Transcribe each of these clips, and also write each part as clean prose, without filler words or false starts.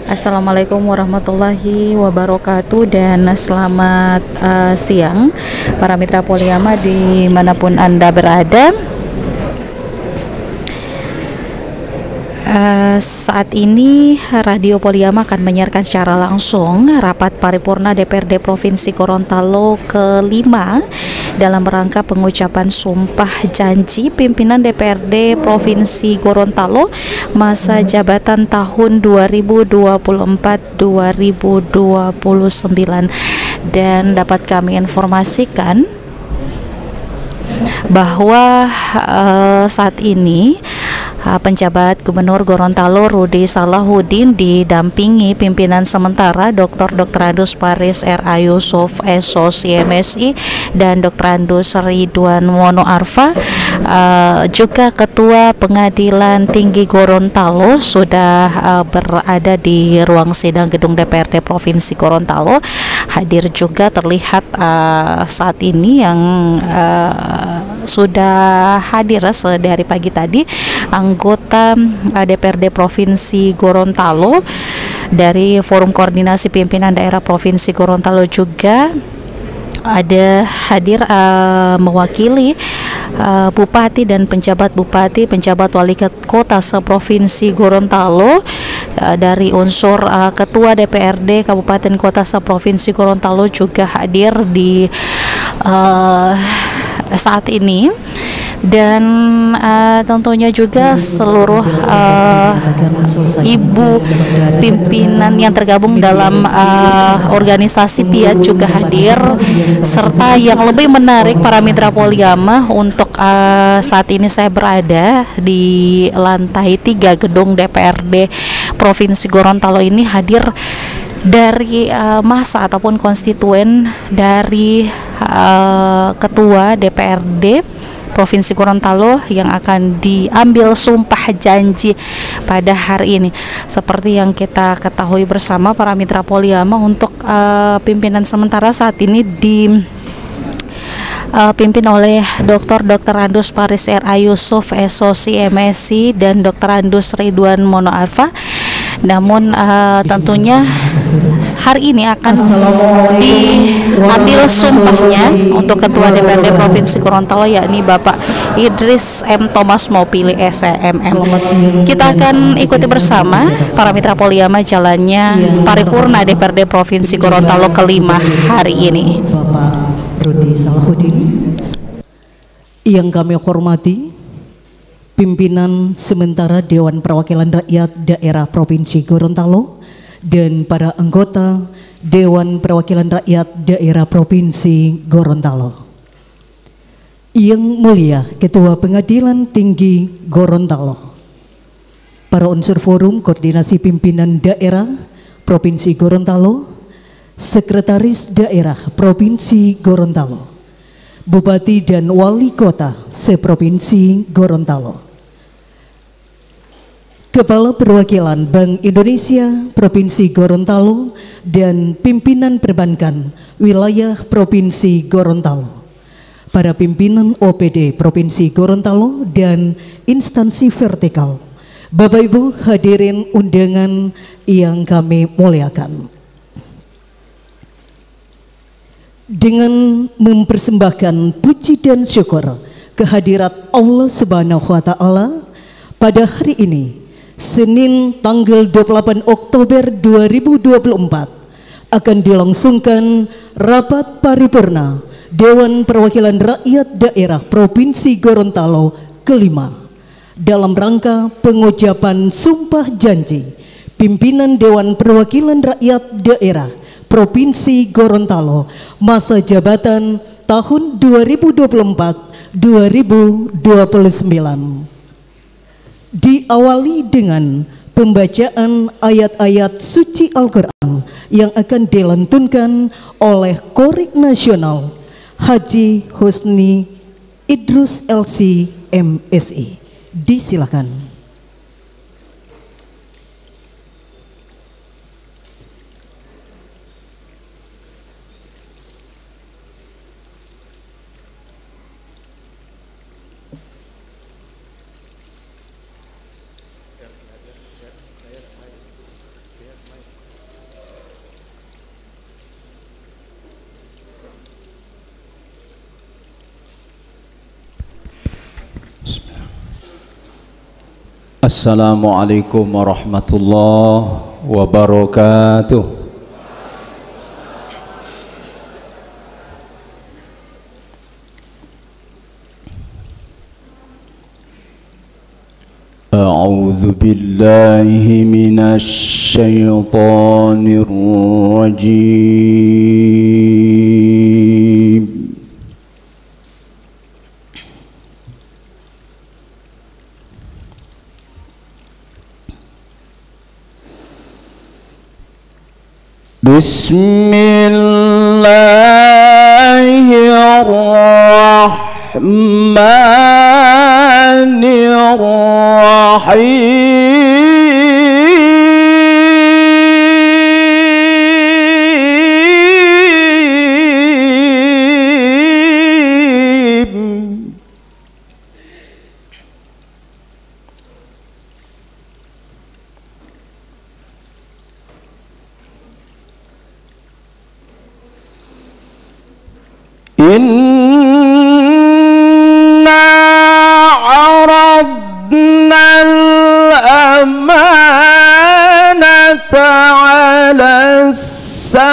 Assalamualaikum warahmatullahi wabarakatuh dan selamat siang para mitra Poliyama dimanapun Anda berada. Saat ini Radio Poliyama akan menyiarkan secara langsung rapat paripurna DPRD Provinsi Gorontalo ke-5 dalam rangka pengucapan sumpah janji pimpinan DPRD Provinsi Gorontalo masa jabatan tahun 2024-2029. Dan dapat kami informasikan bahwa saat ini penjabat Gubernur Gorontalo Rudy Salahuddin didampingi pimpinan sementara Dr. Andus Paris R.A. Yusuf SOC MSI dan Dr. Andus Ridwan Mono Arfa, juga Ketua Pengadilan Tinggi Gorontalo sudah berada di ruang sidang gedung DPRD Provinsi Gorontalo. Hadir juga terlihat saat ini yang sudah hadir sedari pagi tadi anggota DPRD Provinsi Gorontalo dari Forum Koordinasi Pimpinan Daerah Provinsi Gorontalo juga ada hadir mewakili Bupati dan penjabat Bupati, penjabat Wali Kota seprovinsi Gorontalo, dari unsur Ketua DPRD Kabupaten Kota seprovinsi Gorontalo juga hadir di saat ini. Dan tentunya juga seluruh ibu pimpinan yang tergabung dalam organisasi PIAT juga hadir, serta yang lebih menarik para mitra Poliyama untuk saat ini saya berada di lantai 3 gedung DPRD Provinsi Gorontalo ini hadir dari masa ataupun konstituen dari Ketua DPRD Provinsi Gorontalo yang akan diambil sumpah janji pada hari ini. Seperti yang kita ketahui bersama para mitra Poliyama, untuk pimpinan sementara saat ini dipimpin oleh Dr. Andus Paris R.A. Yusuf SOC MSI dan Dr. Andus Ridwan Mono Arfa. Namun tentunya hari ini akan diambil sumpahnya untuk Ketua DPRD Provinsi Gorontalo, yakni Bapak Idris M. Thomas Maupili SEMM. Kita akan ikuti bersama para mitra Poliyama jalannya paripurna DPRD Provinsi Gorontalo ke-5 hari ini. Bapak Rudy Salahuddin, yang kami hormati pimpinan sementara Dewan Perwakilan Rakyat Daerah Provinsi Gorontalo dan para anggota Dewan Perwakilan Rakyat Daerah Provinsi Gorontalo. Yang mulia Ketua Pengadilan Tinggi Gorontalo, para unsur Forum Koordinasi Pimpinan Daerah Provinsi Gorontalo, Sekretaris Daerah Provinsi Gorontalo, Bupati dan Wali Kota seprovinsi Gorontalo, Kepala Perwakilan Bank Indonesia Provinsi Gorontalo dan pimpinan perbankan wilayah Provinsi Gorontalo, para pimpinan OPD Provinsi Gorontalo dan instansi vertikal, Bapak Ibu hadirin undangan yang kami muliakan. Dengan mempersembahkan puji dan syukur kehadirat Allah Subhanahu wa Ta'ala, pada hari ini Senin tanggal 28 Oktober 2024 akan dilangsungkan rapat paripurna Dewan Perwakilan Rakyat Daerah Provinsi Gorontalo ke-5 dalam rangka pengucapan sumpah janji pimpinan Dewan Perwakilan Rakyat Daerah Provinsi Gorontalo masa jabatan tahun 2024-2029. Diawali dengan pembacaan ayat-ayat suci Al-Quran yang akan dilantunkan oleh Qori Nasional Haji Husni Idrus LC MSI. Disilakan. Assalamualaikum warahmatullahi wabarakatuh. A'udzu billahi minasy syaithanir rajim. Bismillahirrahmanirrahim. Inna aradna al-amanata ala as-samawati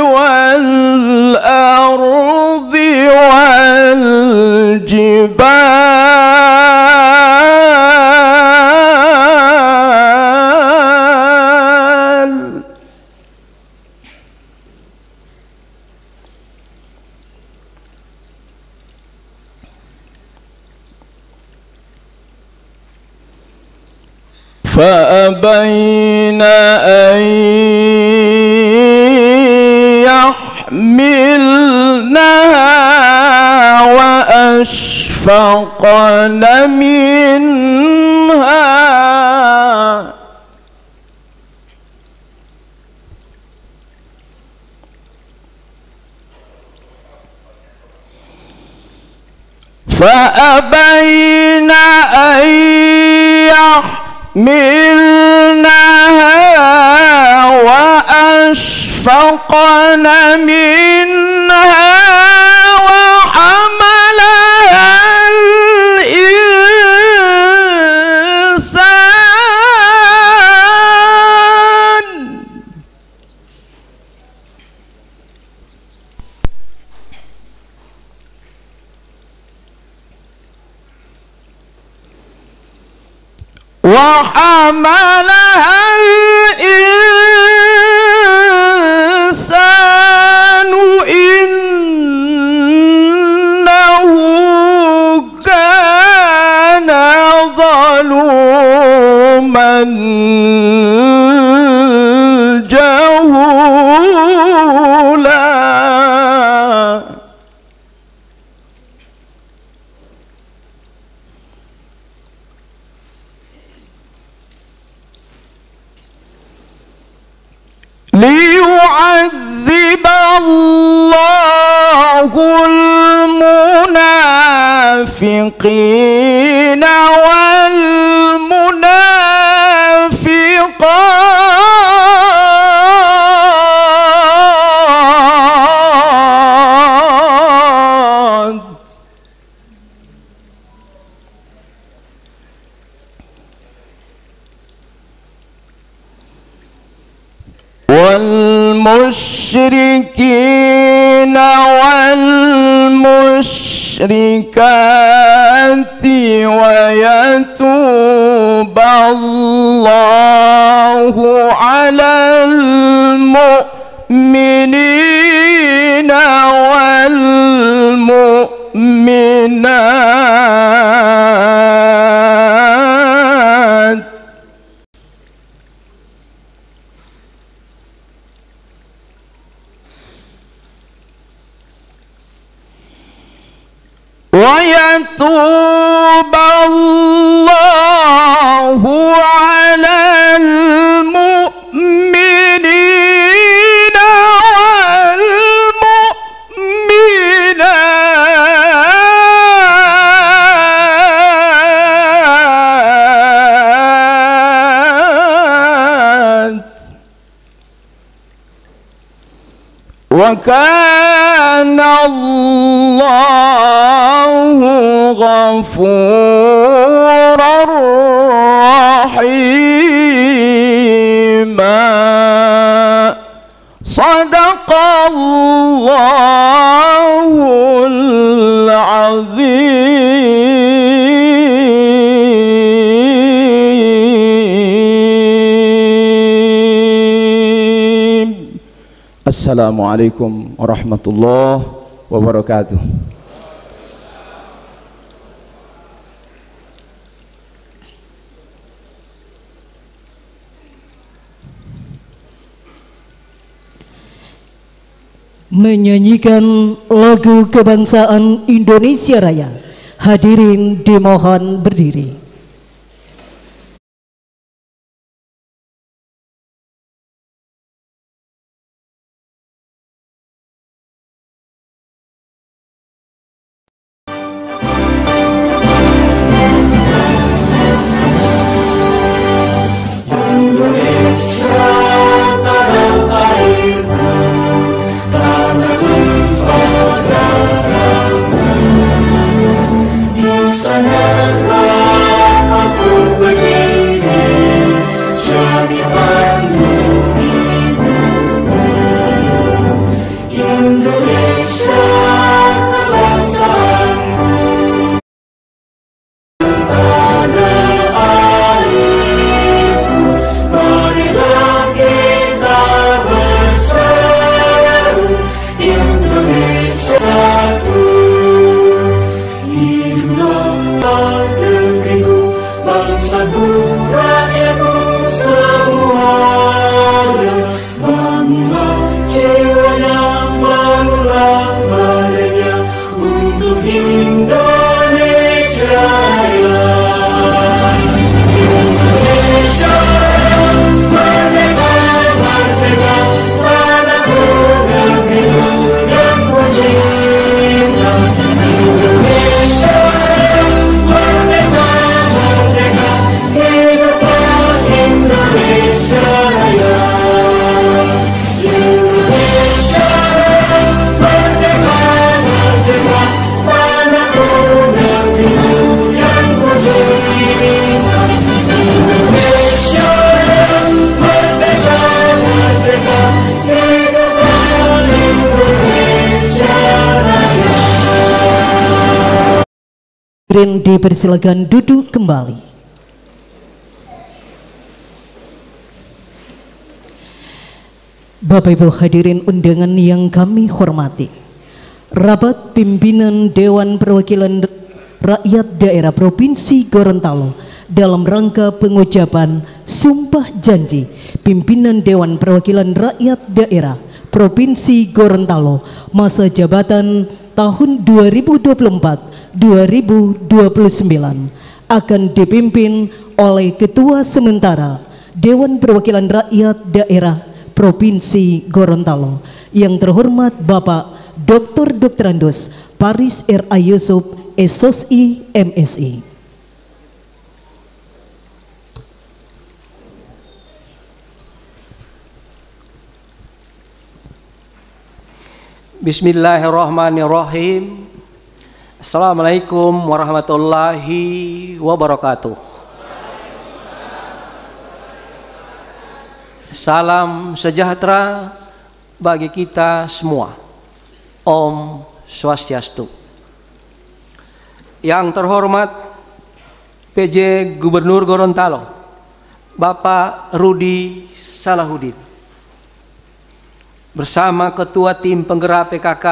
wal ardi wal jibal فأبين أن يحملنها وأشفقن منها فأبين أن يحملنها وأشفقن منها وحملها الإنسان وحملها الإنسان إنه كان ظلوما جهولا ليعذب الله المنافقين والمنافقات والمشركين والمشركات ويتوب الله على المؤمنين والمؤمنات ويتوب الله على المؤمنين والمؤمنات وكان الله غفورا رحيما. صدق الله العظيم. السلام عليكم ورحمة الله وبركاته. Menyanyikan lagu kebangsaan Indonesia Raya. Hadirin dimohon berdiri. Dipersilakan duduk kembali. Bapak Ibu hadirin undangan yang kami hormati, rapat pimpinan Dewan Perwakilan Rakyat Daerah Provinsi Gorontalo dalam rangka pengucapan Sumpah Janji Pimpinan Dewan Perwakilan Rakyat Daerah Provinsi Gorontalo masa jabatan tahun 2024-2029 akan dipimpin oleh Ketua Sementara Dewan Perwakilan Rakyat Daerah Provinsi Gorontalo yang terhormat Bapak Dr. Andos Paris R.A. Yusuf SOSI MSI. Bismillahirrahmanirrahim. Assalamualaikum warahmatullahi wabarakatuh. Salam sejahtera bagi kita semua. Om Swastiastu. Yang terhormat PJ Gubernur Gorontalo Bapak Rudi Salahuddin bersama Ketua Tim Penggerak PKK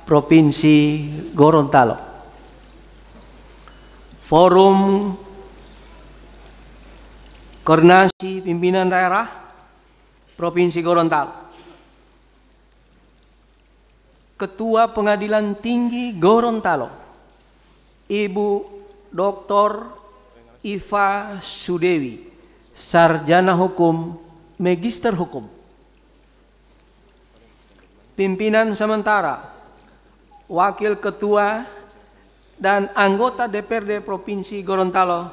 Provinsi Gorontalo, Forum Koordinasi Pimpinan Daerah Provinsi Gorontalo, Ketua Pengadilan Tinggi Gorontalo, Ibu Dr. Iva Sudewi, Sarjana Hukum, Magister Hukum, Pimpinan Sementara, Wakil Ketua dan anggota DPRD Provinsi Gorontalo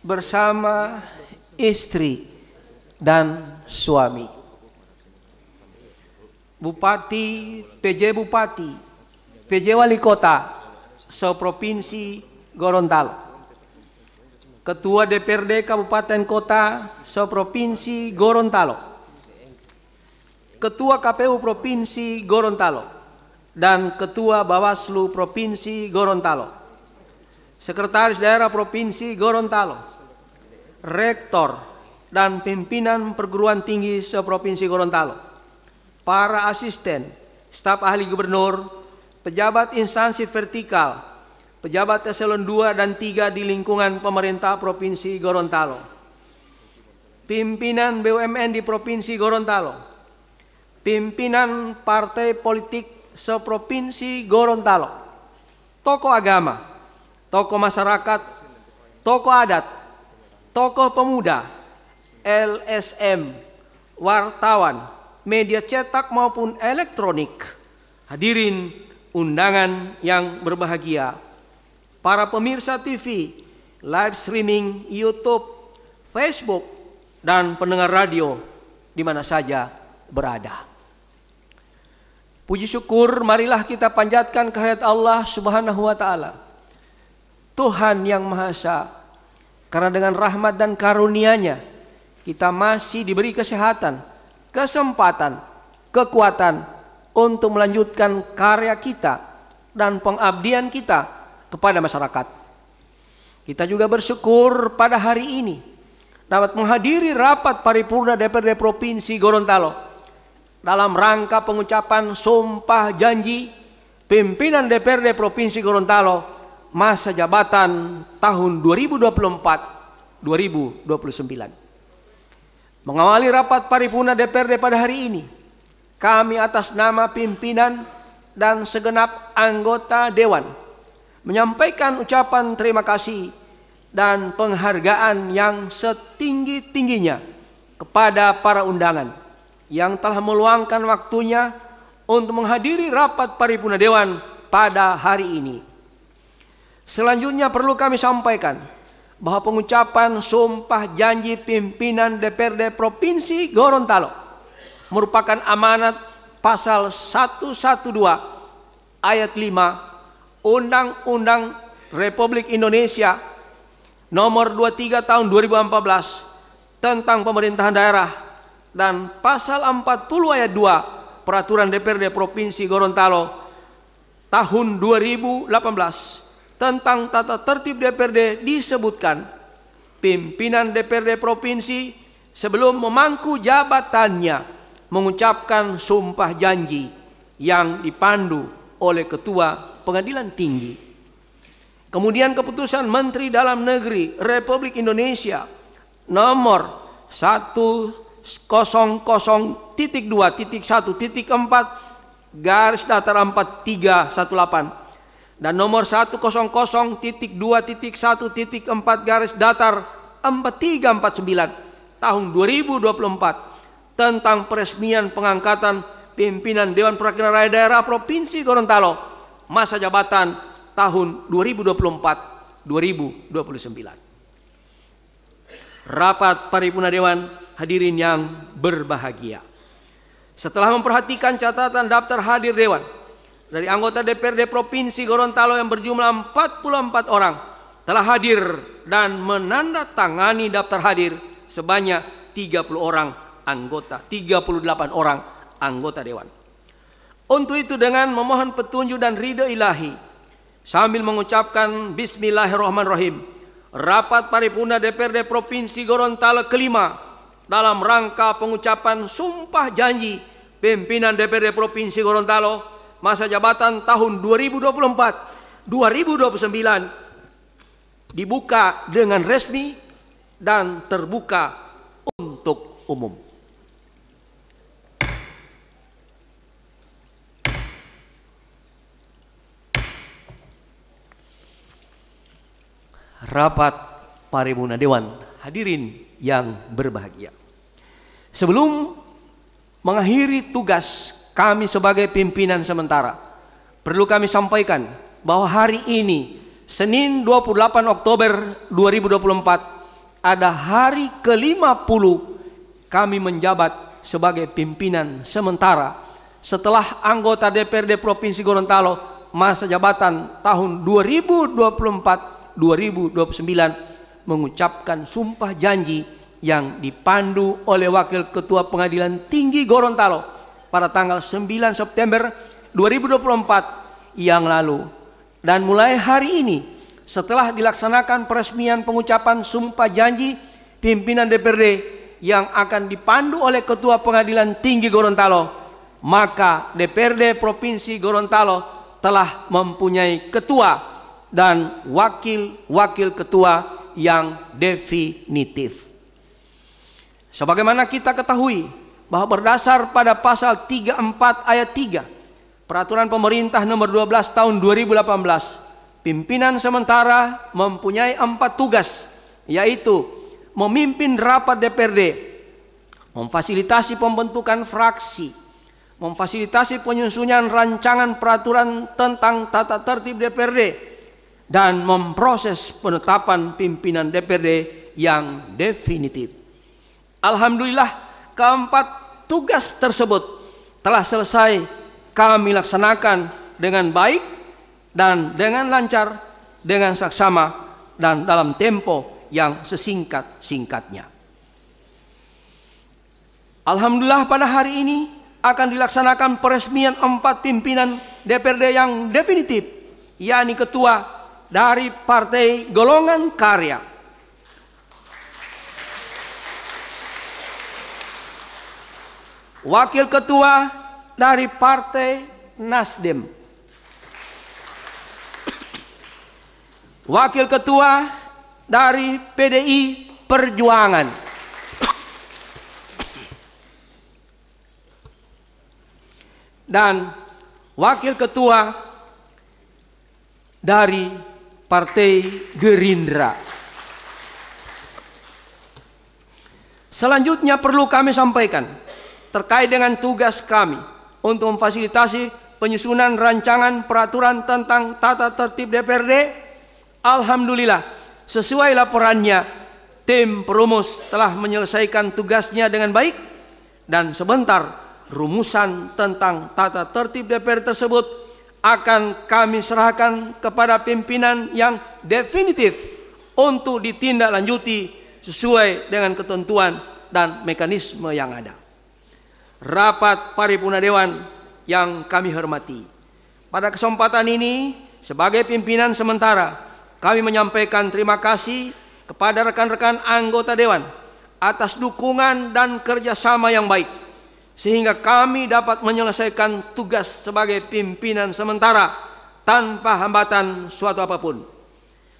bersama istri dan suami. Bupati, PJ Bupati, PJ Wali Kota se-Provinsi Gorontalo, Ketua DPRD Kabupaten Kota se-Provinsi Gorontalo, Ketua KPU Provinsi Gorontalo, dan Ketua Bawaslu Provinsi Gorontalo, Sekretaris Daerah Provinsi Gorontalo, Rektor dan pimpinan perguruan tinggi se-Provinsi Gorontalo, para asisten, staf ahli gubernur, pejabat instansi vertikal, pejabat eselon 2 dan 3 di lingkungan pemerintah Provinsi Gorontalo, pimpinan BUMN di Provinsi Gorontalo, pimpinan partai politik se-Provinsi Gorontalo, tokoh agama, tokoh masyarakat, tokoh adat, tokoh pemuda, LSM, wartawan, media cetak maupun elektronik, hadirin undangan yang berbahagia, para pemirsa TV, live streaming, YouTube, Facebook, dan pendengar radio di mana saja berada. Puji syukur marilah kita panjatkan kehadirat Allah Subhanahu wa taala, Tuhan yang Maha Esa, karena dengan rahmat dan karunia-Nya kita masih diberi kesehatan, kesempatan, kekuatan untuk melanjutkan karya kita dan pengabdian kita kepada masyarakat. Kita juga bersyukur pada hari ini dapat menghadiri rapat paripurna DPRD Provinsi Gorontalo dalam rangka pengucapan sumpah janji pimpinan DPRD Provinsi Gorontalo masa jabatan tahun 2024-2029. Mengawali rapat paripurna DPRD pada hari ini, kami atas nama pimpinan dan segenap anggota Dewan menyampaikan ucapan terima kasih dan penghargaan yang setinggi-tingginya kepada para undangan yang telah meluangkan waktunya untuk menghadiri rapat paripurna Dewan pada hari ini. Selanjutnya perlu kami sampaikan bahwa pengucapan sumpah janji pimpinan DPRD Provinsi Gorontalo merupakan amanat pasal 112 ayat 5 Undang-Undang Republik Indonesia nomor 23 tahun 2014 tentang pemerintahan daerah dan pasal 40 ayat 2 Peraturan DPRD Provinsi Gorontalo tahun 2018 tentang tata tertib DPRD disebutkan pimpinan DPRD Provinsi sebelum memangku jabatannya mengucapkan sumpah janji yang dipandu oleh Ketua Pengadilan Tinggi. Kemudian keputusan Menteri Dalam Negeri Republik Indonesia nomor 100.2.1.4 garis datar 4318 dan nomor 100.2.1.4 garis datar 4349 tahun 2024 tentang peresmian pengangkatan pimpinan Dewan Perwakilan Rakyat Daerah Provinsi Gorontalo masa jabatan tahun 2024-2029. Rapat paripurna Dewan, hadirin yang berbahagia. Setelah memperhatikan catatan daftar hadir Dewan dari anggota DPRD Provinsi Gorontalo yang berjumlah 44 orang telah hadir dan menandatangani daftar hadir sebanyak 38 orang anggota Dewan. Untuk itu dengan memohon petunjuk dan ridho ilahi sambil mengucapkan Bismillahirrahmanirrahim, rapat paripurna DPRD Provinsi Gorontalo kelima dalam rangka pengucapan sumpah janji pimpinan DPRD Provinsi Gorontalo masa jabatan tahun 2024-2029 dibuka dengan resmi dan terbuka untuk umum. Rapat paripurna Dewan, hadirin yang berbahagia. Sebelum mengakhiri tugas kami sebagai pimpinan sementara, perlu kami sampaikan bahwa hari ini Senin 28 Oktober 2024 ada hari ke-50 kami menjabat sebagai pimpinan sementara setelah anggota DPRD Provinsi Gorontalo masa jabatan tahun 2024-2029 mengucapkan sumpah janji yang dipandu oleh Wakil Ketua Pengadilan Tinggi Gorontalo pada tanggal 9 September 2024 yang lalu. Dan mulai hari ini, setelah dilaksanakan peresmian pengucapan sumpah janji pimpinan DPRD yang akan dipandu oleh Ketua Pengadilan Tinggi Gorontalo, maka DPRD Provinsi Gorontalo telah mempunyai ketua dan wakil-wakil ketua yang definitif. Sebagaimana kita ketahui bahwa berdasar pada pasal 34 ayat 3 Peraturan Pemerintah nomor 12 tahun 2018, pimpinan sementara mempunyai 4 tugas, yaitu memimpin rapat DPRD, memfasilitasi pembentukan fraksi, memfasilitasi penyusunan rancangan peraturan tentang tata tertib DPRD, dan memproses penetapan pimpinan DPRD yang definitif. Alhamdulillah, keempat tugas tersebut telah selesai kami laksanakan dengan baik dan dengan lancar, dengan saksama, dan dalam tempo yang sesingkat-singkatnya. Alhamdulillah, pada hari ini akan dilaksanakan peresmian 4 pimpinan DPRD yang definitif, yakni ketua dari Partai Golongan Karya, wakil ketua dari Partai Nasdem, wakil ketua dari PDI Perjuangan, dan wakil ketua dari Partai Gerindra. Selanjutnya perlu kami sampaikan terkait dengan tugas kami untuk memfasilitasi penyusunan rancangan peraturan tentang tata tertib DPRD. Alhamdulillah, sesuai laporannya, tim perumus telah menyelesaikan tugasnya dengan baik, dan sebentar rumusan tentang tata tertib DPR tersebut akan kami serahkan kepada pimpinan yang definitif untuk ditindaklanjuti sesuai dengan ketentuan dan mekanisme yang ada. Rapat paripurna Dewan yang kami hormati, pada kesempatan ini sebagai pimpinan sementara kami menyampaikan terima kasih kepada rekan-rekan anggota Dewan atas dukungan dan kerjasama yang baik, sehingga kami dapat menyelesaikan tugas sebagai pimpinan sementara tanpa hambatan suatu apapun.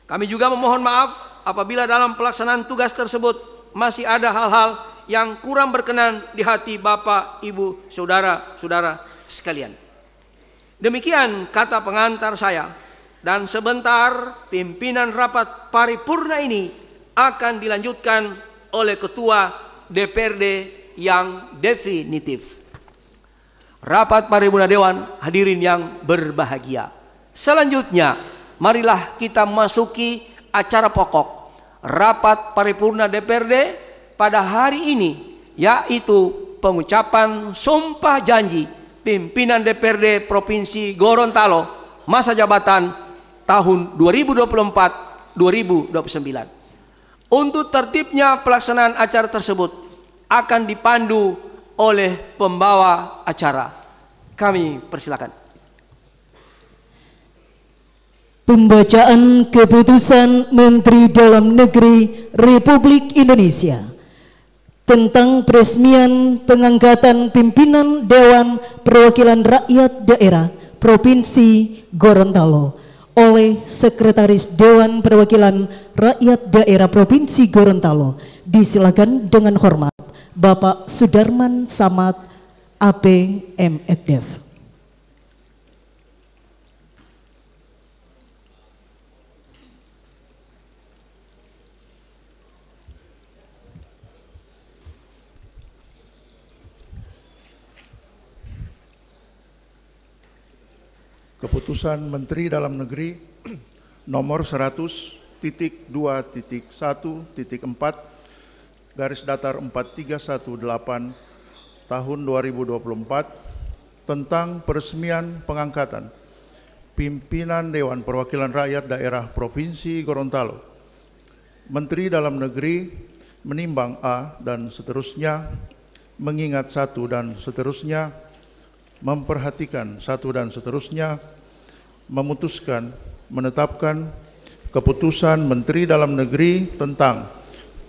Kami juga memohon maaf apabila dalam pelaksanaan tugas tersebut masih ada hal-hal yang kurang berkenan di hati Bapak, Ibu, Saudara-saudara sekalian. Demikian kata pengantar saya, dan sebentar pimpinan rapat paripurna ini akan dilanjutkan oleh Ketua DPRD yang definitif. Rapat paripurna Dewan, hadirin yang berbahagia. Selanjutnya, marilah kita masuki acara pokok rapat paripurna DPRD pada hari ini, yaitu pengucapan sumpah janji pimpinan DPRD Provinsi Gorontalo masa jabatan tahun 2024-2029. Untuk tertibnya pelaksanaan acara tersebut akan dipandu oleh pembawa acara. Kami persilakan. Pembacaan keputusan Menteri Dalam Negeri Republik Indonesia tentang peresmian pengangkatan pimpinan Dewan Perwakilan Rakyat Daerah Provinsi Gorontalo oleh Sekretaris Dewan Perwakilan Rakyat Daerah Provinsi Gorontalo. Disilakan dengan hormat Bapak Sudarman Samad, AP M.Ekdev. Keputusan Menteri Dalam Negeri nomor 100.2.1.4 garis datar 4318 tahun 2024 tentang peresmian pengangkatan pimpinan Dewan Perwakilan Rakyat Daerah Provinsi Gorontalo. Menteri Dalam Negeri menimbang A dan seterusnya, mengingat satu dan seterusnya, memperhatikan satu dan seterusnya, memutuskan, menetapkan keputusan Menteri Dalam Negeri tentang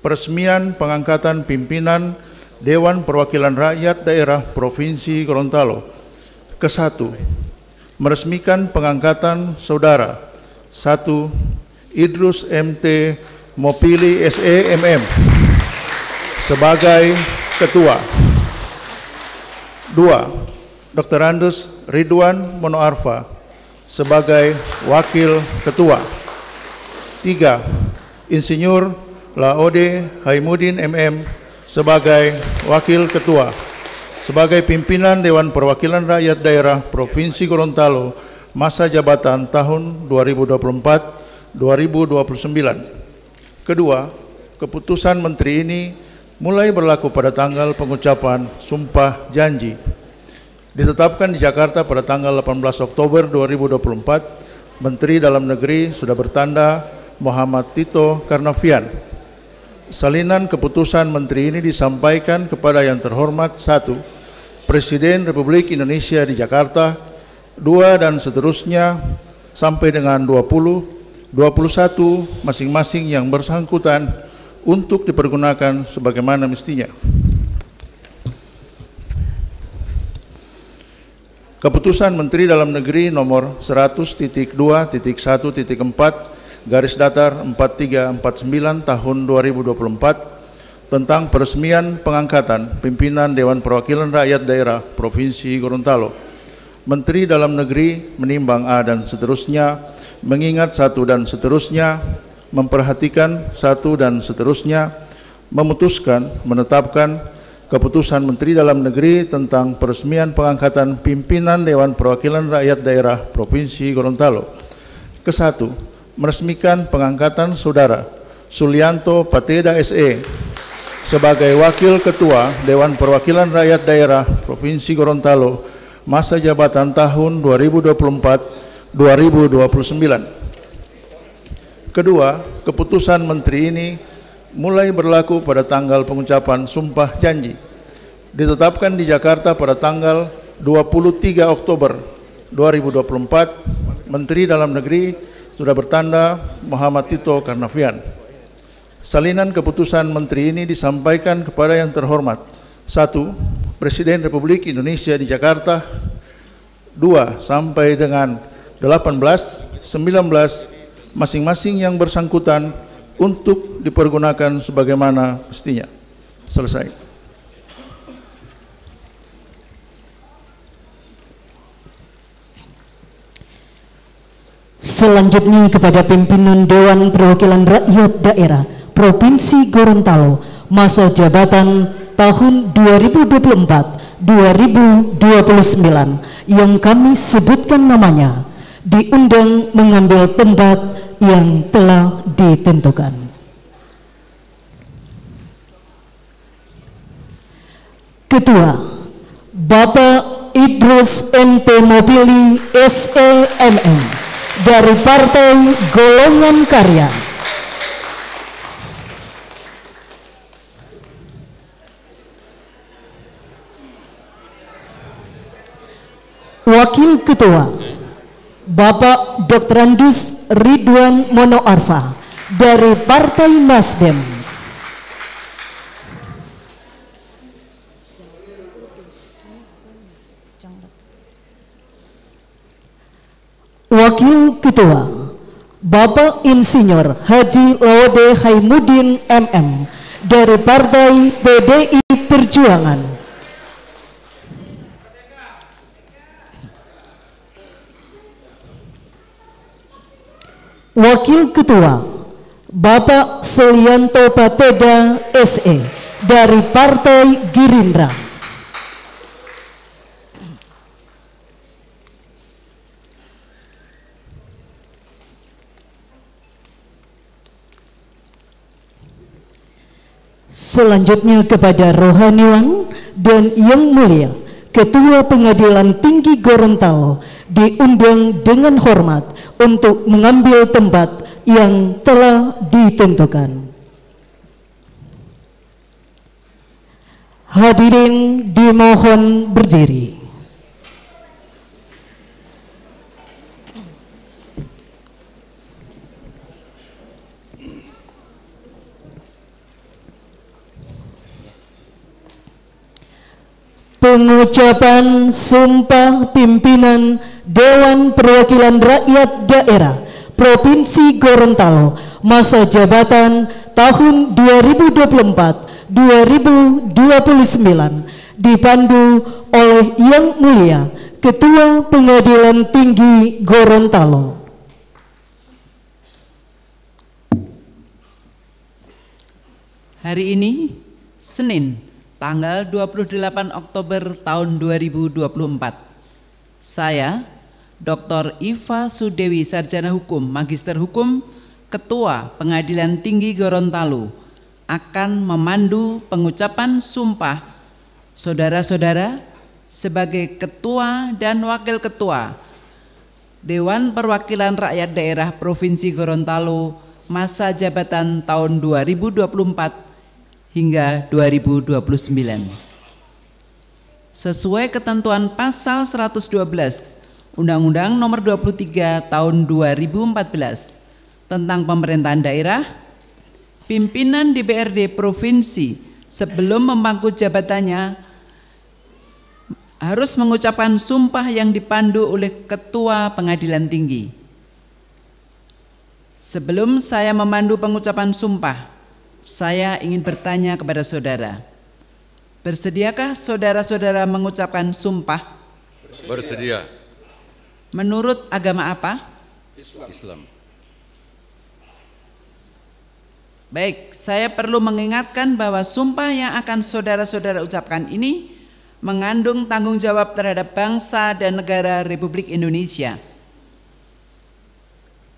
peresmian pengangkatan pimpinan Dewan Perwakilan Rakyat Daerah Provinsi Gorontalo. Ke-1, meresmikan pengangkatan Saudara 1. Idrus MT Mopili SE MM sebagai Ketua. 2. Dr. Andes Ridwan Monoarfa sebagai Wakil Ketua. 3. Insinyur Laode Haimuddin MM sebagai Wakil Ketua. Sebagai pimpinan Dewan Perwakilan Rakyat Daerah Provinsi Gorontalo masa jabatan tahun 2024-2029. Kedua, keputusan Menteri ini mulai berlaku pada tanggal pengucapan Sumpah Janji. Ditetapkan di Jakarta pada tanggal 18 Oktober 2024, Menteri Dalam Negeri sudah bertanda Muhammad Tito Karnavian. Salinan keputusan Menteri ini disampaikan kepada yang terhormat 1. Presiden Republik Indonesia di Jakarta, 2 dan seterusnya sampai dengan 20, 21 masing-masing yang bersangkutan untuk dipergunakan sebagaimana mestinya. Keputusan Menteri Dalam Negeri nomor 100.2.1.4/4349 tahun 2024 tentang peresmian pengangkatan pimpinan Dewan Perwakilan Rakyat Daerah Provinsi Gorontalo. Menteri Dalam Negeri menimbang A dan seterusnya, mengingat satu dan seterusnya, memperhatikan satu dan seterusnya, memutuskan, menetapkan keputusan Menteri Dalam Negeri tentang peresmian pengangkatan pimpinan Dewan Perwakilan Rakyat Daerah Provinsi Gorontalo. Ke-1, meresmikan pengangkatan Saudara Sulianto Pateda SE sebagai Wakil Ketua Dewan Perwakilan Rakyat Daerah Provinsi Gorontalo masa jabatan tahun 2024-2029. Kedua, keputusan Menteri ini mulai berlaku pada tanggal pengucapan Sumpah Janji. Ditetapkan di Jakarta pada tanggal 23 Oktober 2024, Menteri Dalam Negeri sudah bertanda Muhammad Tito Karnavian. Salinan keputusan Menteri ini disampaikan kepada yang terhormat 1. Presiden Republik Indonesia di Jakarta, 2 sampai dengan 18, 19 masing-masing yang bersangkutan untuk dipergunakan sebagaimana mestinya. Selesai. Selanjutnya kepada pimpinan Dewan Perwakilan Rakyat Daerah Provinsi Gorontalo masa jabatan tahun 2024-2029 yang kami sebutkan namanya diundang mengambil tempat yang telah ditentukan. Ketua Bapak Idrus MT Mopili SEMM dari Partai Golongan Karya. Wakil Ketua Bapak Dr. Andes Ridwan Monoarfa dari Partai Nasdem. Wakil Ketua Bapak Insinyur Haji Laode Haimuddin MM dari Partai PDI Perjuangan. Wakil Ketua Bapak Sulianto Pateda SE dari Partai Gerindra. Selanjutnya kepada rohaniwan dan yang mulia Ketua Pengadilan Tinggi Gorontalo diundang dengan hormat untuk mengambil tempat yang telah ditentukan. Hadirin dimohon berdiri. Pengucapan Sumpah Pimpinan Dewan Perwakilan Rakyat Daerah Provinsi Gorontalo masa jabatan tahun 2024-2029 dipandu oleh Yang Mulia Ketua Pengadilan Tinggi Gorontalo. Hari ini, Senin, tanggal 28 Oktober tahun 2024. Saya, Dr. Iva Sudewi, Sarjana Hukum, Magister Hukum, Ketua Pengadilan Tinggi Gorontalo, akan memandu pengucapan sumpah saudara-saudara sebagai Ketua dan Wakil Ketua Dewan Perwakilan Rakyat Daerah Provinsi Gorontalo masa jabatan tahun 2024 hingga 2029. Sesuai ketentuan pasal 112 Undang-Undang Nomor 23 Tahun 2014 tentang pemerintahan daerah, pimpinan DPRD provinsi sebelum memangku jabatannya harus mengucapkan sumpah yang dipandu oleh Ketua Pengadilan Tinggi. Sebelum saya memandu pengucapan sumpah, saya ingin bertanya kepada saudara, bersediakah saudara-saudara mengucapkan sumpah? Bersedia. Menurut agama apa? Islam. Baik, saya perlu mengingatkan bahwa sumpah yang akan saudara-saudara ucapkan ini mengandung tanggung jawab terhadap bangsa dan negara Republik Indonesia.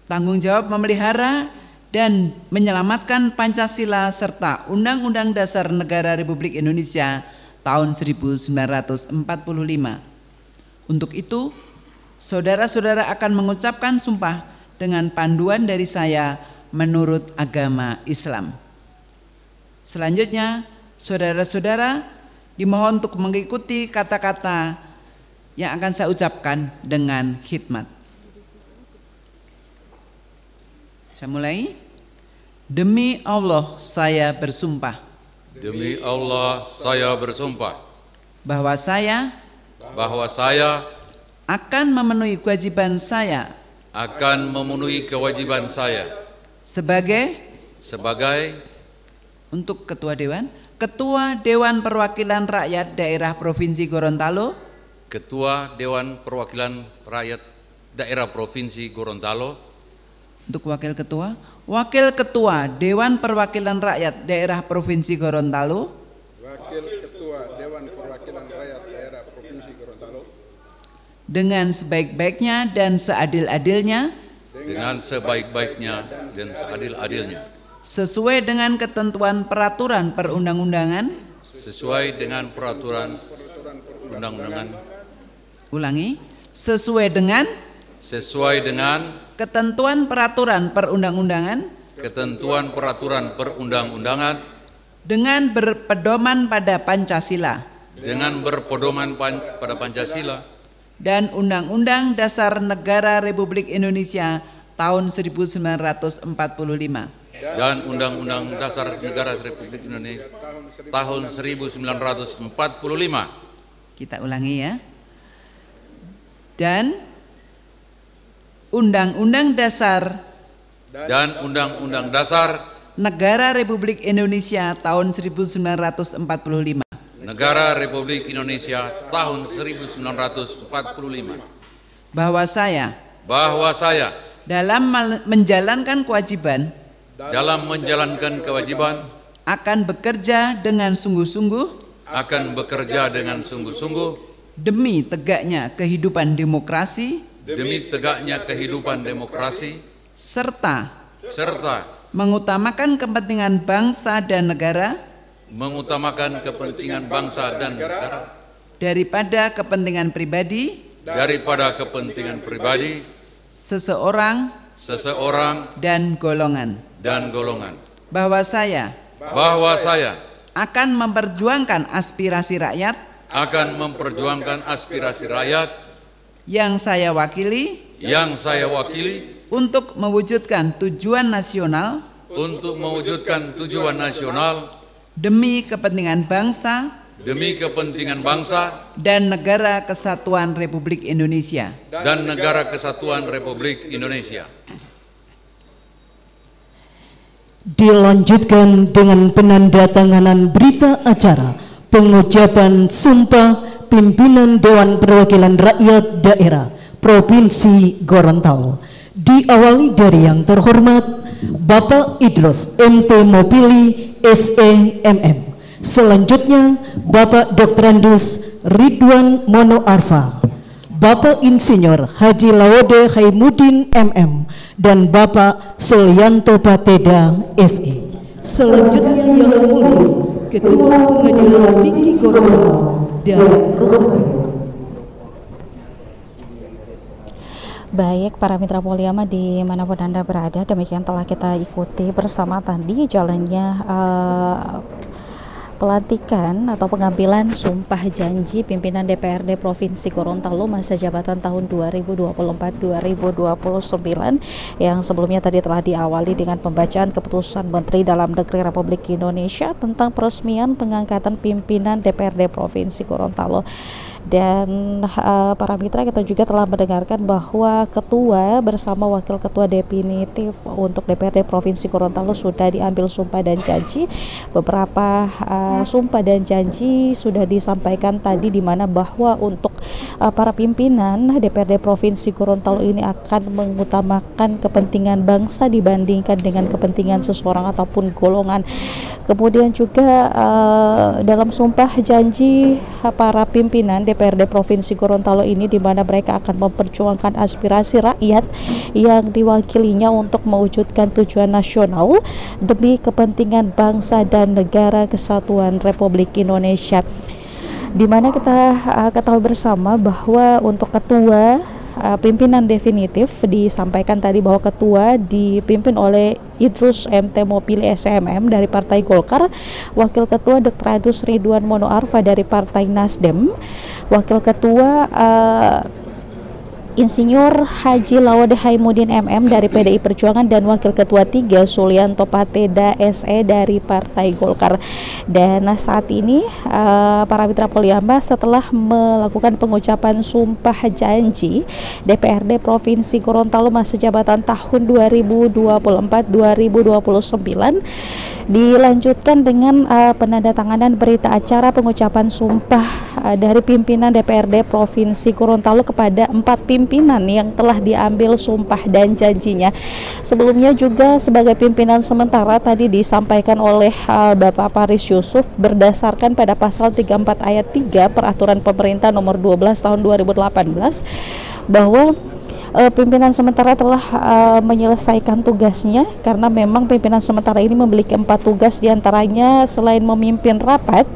Tanggung jawab memelihara dan menyelamatkan Pancasila serta Undang-Undang Dasar Negara Republik Indonesia tahun 1945. Untuk itu, saudara-saudara akan mengucapkan sumpah dengan panduan dari saya menurut agama Islam. Selanjutnya, saudara-saudara dimohon untuk mengikuti kata-kata yang akan saya ucapkan dengan khidmat. Saya mulai. Demi Allah saya bersumpah. Demi Allah saya bersumpah. Bahwa saya akan memenuhi kewajiban saya. Akan memenuhi kewajiban saya. Sebagai untuk Ketua Dewan Perwakilan Rakyat Daerah Provinsi Gorontalo. Ketua Dewan Perwakilan Rakyat Daerah Provinsi Gorontalo. Untuk Wakil Ketua Dewan Perwakilan Rakyat Daerah Provinsi Gorontalo. Wakil Ketua Dewan Perwakilan Rakyat Daerah Provinsi Gorontalo. Dengan sebaik-baiknya dan seadil-adilnya. Dengan sebaik-baiknya dan seadil-adilnya. Sesuai dengan ketentuan peraturan perundang-undangan. Sesuai dengan peraturan perundang-undangan. Ulangi. Sesuai dengan ketentuan peraturan perundang-undangan. Ketentuan peraturan perundang-undangan. Dengan berpedoman pada Pancasila. Dengan berpedoman pada Pancasila. Dan Undang-Undang Dasar Negara Republik Indonesia tahun 1945. Dan Undang-Undang Dasar Negara Republik Indonesia tahun 1945. Kita ulangi ya. Dan Undang-Undang Dasar Negara Republik Indonesia tahun 1945. Negara Republik Indonesia tahun 1945. Bahwa saya dalam menjalankan kewajiban akan bekerja dengan sungguh-sungguh demi tegaknya kehidupan demokrasi serta mengutamakan kepentingan bangsa dan negara daripada kepentingan pribadi seseorang dan golongan, bahwa saya akan memperjuangkan aspirasi rakyat yang saya wakili untuk mewujudkan tujuan nasional demi kepentingan bangsa dan negara kesatuan Republik Indonesia. Dilanjutkan dengan penandatanganan berita acara pengucapan sumpah pimpinan Dewan Perwakilan Rakyat Daerah Provinsi Gorontalo. Diawali dari yang terhormat Bapak Idrus MT Mopili SEMM. Selanjutnya Bapak Dr. Andus Ridwan Mono Arfa, Bapak Insinyur Haji Lawode Haimudin MM, dan Bapak Sulyanto Pateda SE. Selanjutnya yang mulia Ketua Pengadilan Tinggi Gorontalo dan Rohani. Baik, para mitra Poliama dimanapun Anda berada, demikian telah kita ikuti bersama tadi jalannya pelantikan atau pengambilan sumpah janji pimpinan DPRD Provinsi Gorontalo masa jabatan tahun 2024-2029 yang sebelumnya tadi telah diawali dengan pembacaan keputusan Menteri Dalam Negeri Republik Indonesia tentang peresmian pengangkatan pimpinan DPRD Provinsi Gorontalo. Dan para mitra, kita juga telah mendengarkan bahwa ketua bersama wakil ketua definitif untuk DPRD Provinsi Gorontalo sudah diambil sumpah dan janji. Beberapa sumpah dan janji sudah disampaikan tadi, di mana bahwa untuk para pimpinan DPRD Provinsi Gorontalo ini akan mengutamakan kepentingan bangsa dibandingkan dengan kepentingan seseorang ataupun golongan. Kemudian juga dalam sumpah janji para pimpinan DPRD Provinsi Gorontalo ini, di mana mereka akan memperjuangkan aspirasi rakyat yang diwakilinya untuk mewujudkan tujuan nasional demi kepentingan bangsa dan negara kesatuan Republik Indonesia. Di mana kita ketahui bersama bahwa untuk ketua pimpinan definitif disampaikan tadi bahwa ketua dipimpin oleh Idrus MT Mopili SEMM dari Partai Golkar, wakil ketua Dr. Andus Ridwan Mono Arfa dari Partai Nasdem, wakil ketua Insinyur Haji Lawode Haimudin MM dari PDI Perjuangan, dan wakil ketua 3 Sulyanto Pateda SE dari Partai Golkar. Dan saat ini para mitra Poliama setelah melakukan pengucapan sumpah janji DPRD Provinsi Gorontalo masa jabatan tahun 2024-2029 dilanjutkan dengan penandatanganan berita acara pengucapan sumpah dari pimpinan DPRD Provinsi Gorontalo kepada 4 pimpinan yang telah diambil sumpah dan janjinya. Sebelumnya juga sebagai pimpinan sementara tadi disampaikan oleh Bapak Paris Yusuf berdasarkan pada pasal 34 ayat 3 Peraturan Pemerintah nomor 12 tahun 2018 bahwa pimpinan sementara telah menyelesaikan tugasnya, karena memang pimpinan sementara ini memiliki 4 tugas, diantaranya selain memimpin rapat,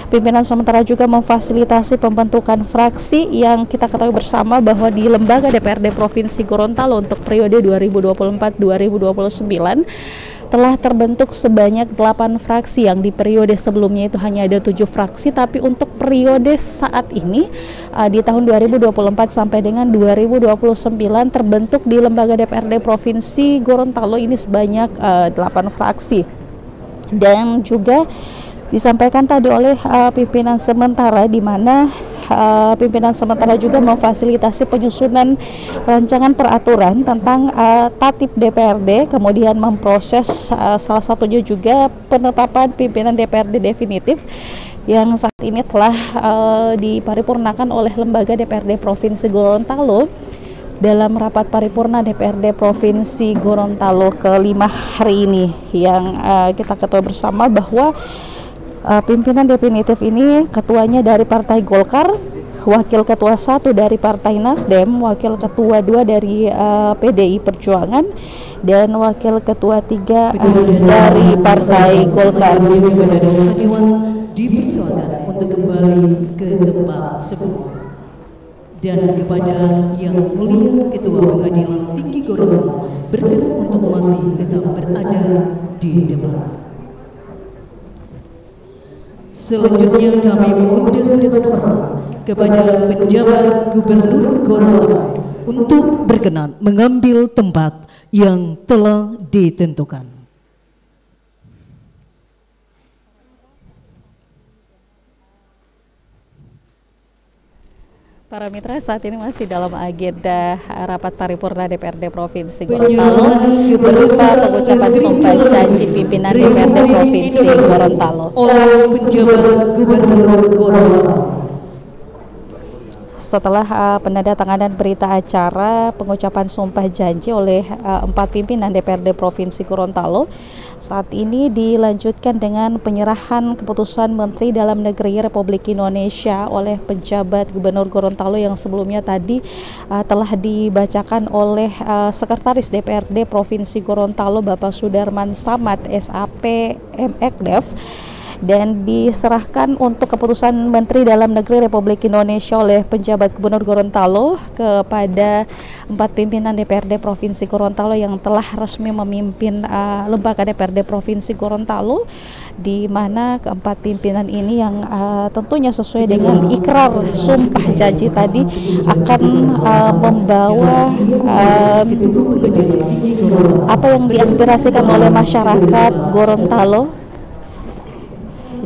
pimpinan sementara juga memfasilitasi pembentukan fraksi yang kita ketahui bersama bahwa di lembaga DPRD Provinsi Gorontalo untuk periode 2024-2029 telah terbentuk sebanyak 8 fraksi, yang di periode sebelumnya itu hanya ada 7 fraksi, tapi untuk periode saat ini di tahun 2024 sampai dengan 2029 terbentuk di lembaga DPRD Provinsi Gorontalo ini sebanyak 8 fraksi. Dan juga disampaikan tadi oleh pimpinan sementara, di mana pimpinan sementara juga memfasilitasi penyusunan rancangan peraturan tentang tatip DPRD, kemudian memproses salah satunya juga penetapan pimpinan DPRD definitif yang saat ini telah diparipurnakan oleh lembaga DPRD Provinsi Gorontalo dalam rapat paripurna DPRD Provinsi Gorontalo ke-5 hari ini, yang kita ketahui bersama bahwa pimpinan definitif ini ketuanya dari Partai Golkar, wakil ketua 1 dari Partai Nasdem, wakil ketua 2 dari PDI Perjuangan, dan wakil ketua 3 dari Partai Golkar. dipersilakan untuk kembali ke tempat semula. Dan kepada Yang Mulia Ketua Pengadilan Tinggi Gorontalo berkenan untuk masih tetap berada di depan. Selanjutnya kami mengundang dengan hormat kepada penjabat Gubernur Gorontalo untuk berkenan mengambil tempat yang telah ditentukan. Para mitra, saat ini masih dalam agenda rapat paripurna DPRD Provinsi Gorontalo berupa pengucapan sumpah janji pimpinan DPRD Provinsi Gorontalo oleh penjabat Gubernur Gorontalo. Setelah penandatanganan berita acara pengucapan sumpah janji oleh 4 pimpinan DPRD Provinsi Gorontalo, saat ini dilanjutkan dengan penyerahan keputusan Menteri Dalam Negeri Republik Indonesia oleh penjabat Gubernur Gorontalo yang sebelumnya tadi telah dibacakan oleh Sekretaris DPRD Provinsi Gorontalo Bapak Sudarman Samad SAP MEkDev, dan diserahkan untuk keputusan Menteri Dalam Negeri Republik Indonesia oleh penjabat Gubernur Gorontalo kepada 4 pimpinan DPRD Provinsi Gorontalo yang telah resmi memimpin lembaga DPRD Provinsi Gorontalo, di mana keempat pimpinan ini yang tentunya sesuai dengan ikrar sumpah janji tadi akan membawa apa yang diaspirasikan oleh masyarakat Gorontalo,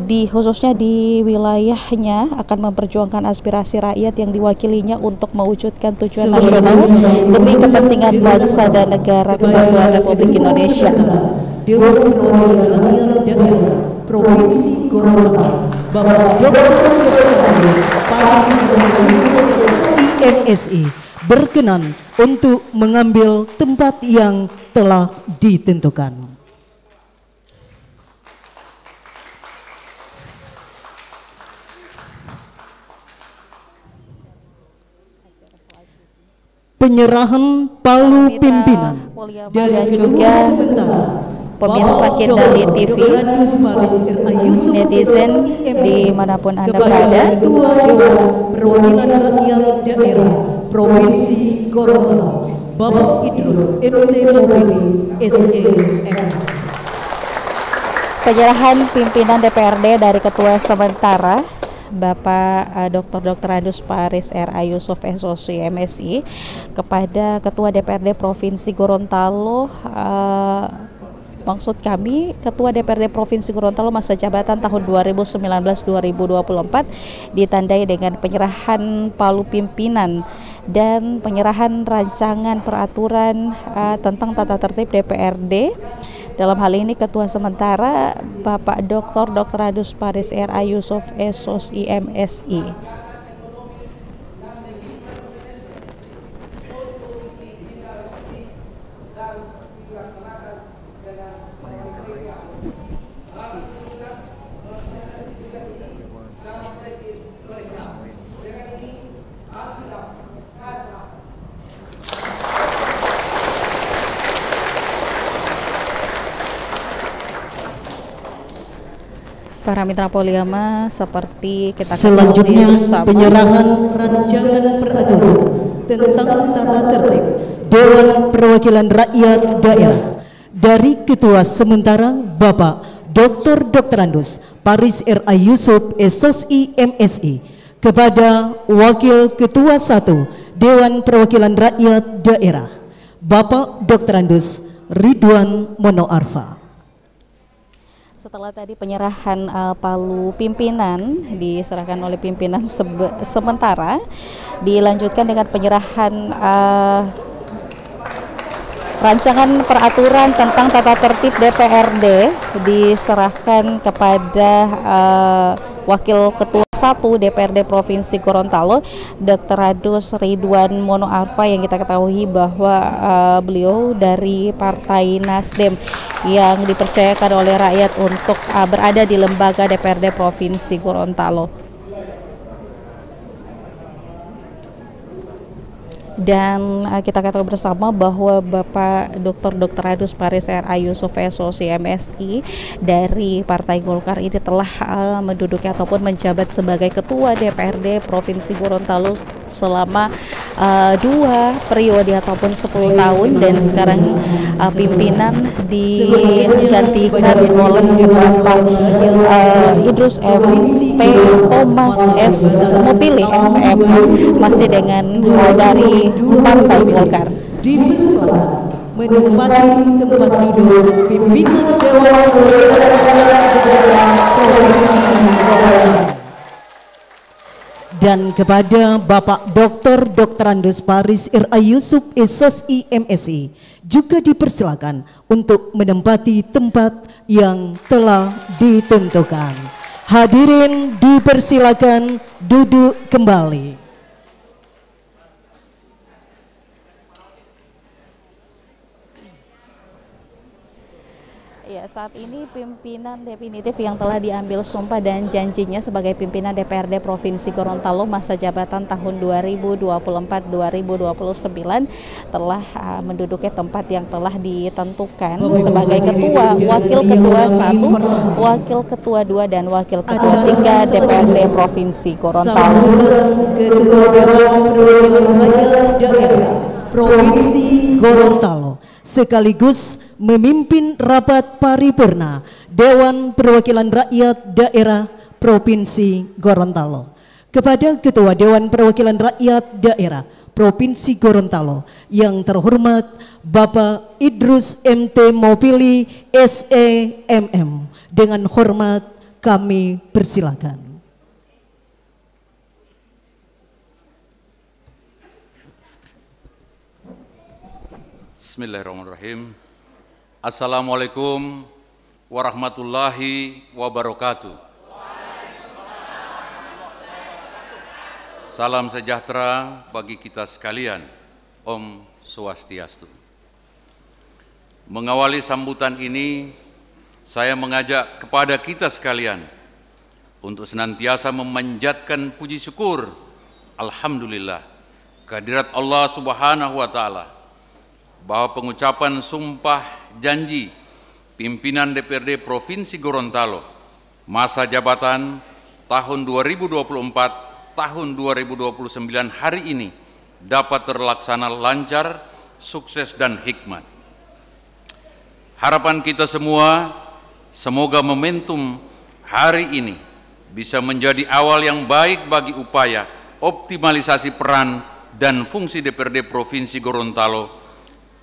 khususnya di wilayahnya, akan memperjuangkan aspirasi rakyat yang diwakilinya untuk mewujudkan tujuan nasional demi kepentingan bangsa dan negara kesatuan Republik Indonesia. Dewan Perwakilan Rakyat Daerah Provinsi Gorontalo Bapak Dr. Paris MSI berkenan untuk mengambil tempat yang telah ditentukan. Penyerahan palu pimpinan dan juga pemirsa Kendali TV, netizen dimanapun Anda berada, Ketua Dewan Perwakilan Rakyat Daerah Provinsi Gorontalo Bapak Idrus MT Mobili SEM. Penyerahan pimpinan DPRD dari Ketua Sementara Bapak Dr. Andus Paris R.A. Yusuf SOC MSI kepada Ketua DPRD Provinsi Gorontalo, maksud kami Ketua DPRD Provinsi Gorontalo masa jabatan tahun 2019-2024 ditandai dengan penyerahan palu pimpinan dan penyerahan rancangan peraturan tentang tata tertib DPRD. Dalam hal ini Ketua Sementara Bapak Dr. Andus Paris R.A. Yusuf SOC MSI. Para mitra Poliama, seperti kita selanjutnya penyerahan rancangan peraturan tentang tata tertib Dewan Perwakilan Rakyat Daerah dari Ketua Sementara Bapak Dr. Andus Paris R.A. Yusuf SOC MSI kepada Wakil Ketua 1 Dewan Perwakilan Rakyat Daerah Bapak Dr. Andus Ridwan Mono Arfa. Setelah tadi penyerahan palu pimpinan diserahkan oleh pimpinan sementara, dilanjutkan dengan penyerahan rancangan peraturan tentang tata tertib DPRD diserahkan kepada Wakil Ketua 1 DPRD Provinsi Gorontalo Dr. Andus Ridwan Mono Arfa, yang kita ketahui bahwa beliau dari Partai Nasdem yang dipercayakan oleh rakyat untuk berada di lembaga DPRD Provinsi Gorontalo. Dan kita ketahui bersama bahwa Bapak Dr. Adus Paris R.A. Yusuf SOC MSI dari Partai Golkar ini telah menduduki ataupun menjabat sebagai Ketua DPRD Provinsi Gorontalo selama 2 periode ataupun 10 tahun, dan sekarang pimpinan digantikan oleh Bapak Idrus M.P. Thomas S. Mopili SM masih dengan dari Partai Golkar. Dipersilakan menempati tempat duduk pimpinan Dewan Perwakilan Provinsi Gorontalo. Dan kepada Bapak Dr. Andus Paris R.A. Yusuf SOC MSI juga dipersilakan untuk menempati tempat yang telah ditentukan. Hadirin dipersilakan duduk kembali. Ya, saat ini pimpinan definitif yang telah diambil sumpah dan janjinya sebagai pimpinan DPRD Provinsi Gorontalo masa jabatan tahun 2024-2029 telah menduduki tempat yang telah ditentukan sebagai Ketua, Wakil Ketua 1, Wakil Ketua 2, dan Wakil Ketua 3 DPRD Provinsi Gorontalo. Ketua Dewan Perwakilan Rakyat Daerah Provinsi Gorontalo sekaligus memimpin rapat paripurna Dewan Perwakilan Rakyat Daerah Provinsi Gorontalo. Kepada Ketua Dewan Perwakilan Rakyat Daerah Provinsi Gorontalo yang terhormat Bapak Idrus M.T. Mopili SEMM, dengan hormat kami persilakan. Bismillahirrahmanirrahim. Assalamualaikum warahmatullahi wabarakatuh. Salam sejahtera bagi kita sekalian. Om Swastiastu. Mengawali sambutan ini, saya mengajak kepada kita sekalian untuk senantiasa memanjatkan puji syukur, alhamdulillah, kehadirat Allah Subhanahu wa Ta'ala, bahwa pengucapan sumpah janji pimpinan DPRD Provinsi Gorontalo masa jabatan tahun 2024-tahun 2029 hari ini dapat terlaksana lancar, sukses, dan hikmat. Harapan kita semua, semoga momentum hari ini bisa menjadi awal yang baik bagi upaya optimalisasi peran dan fungsi DPRD Provinsi Gorontalo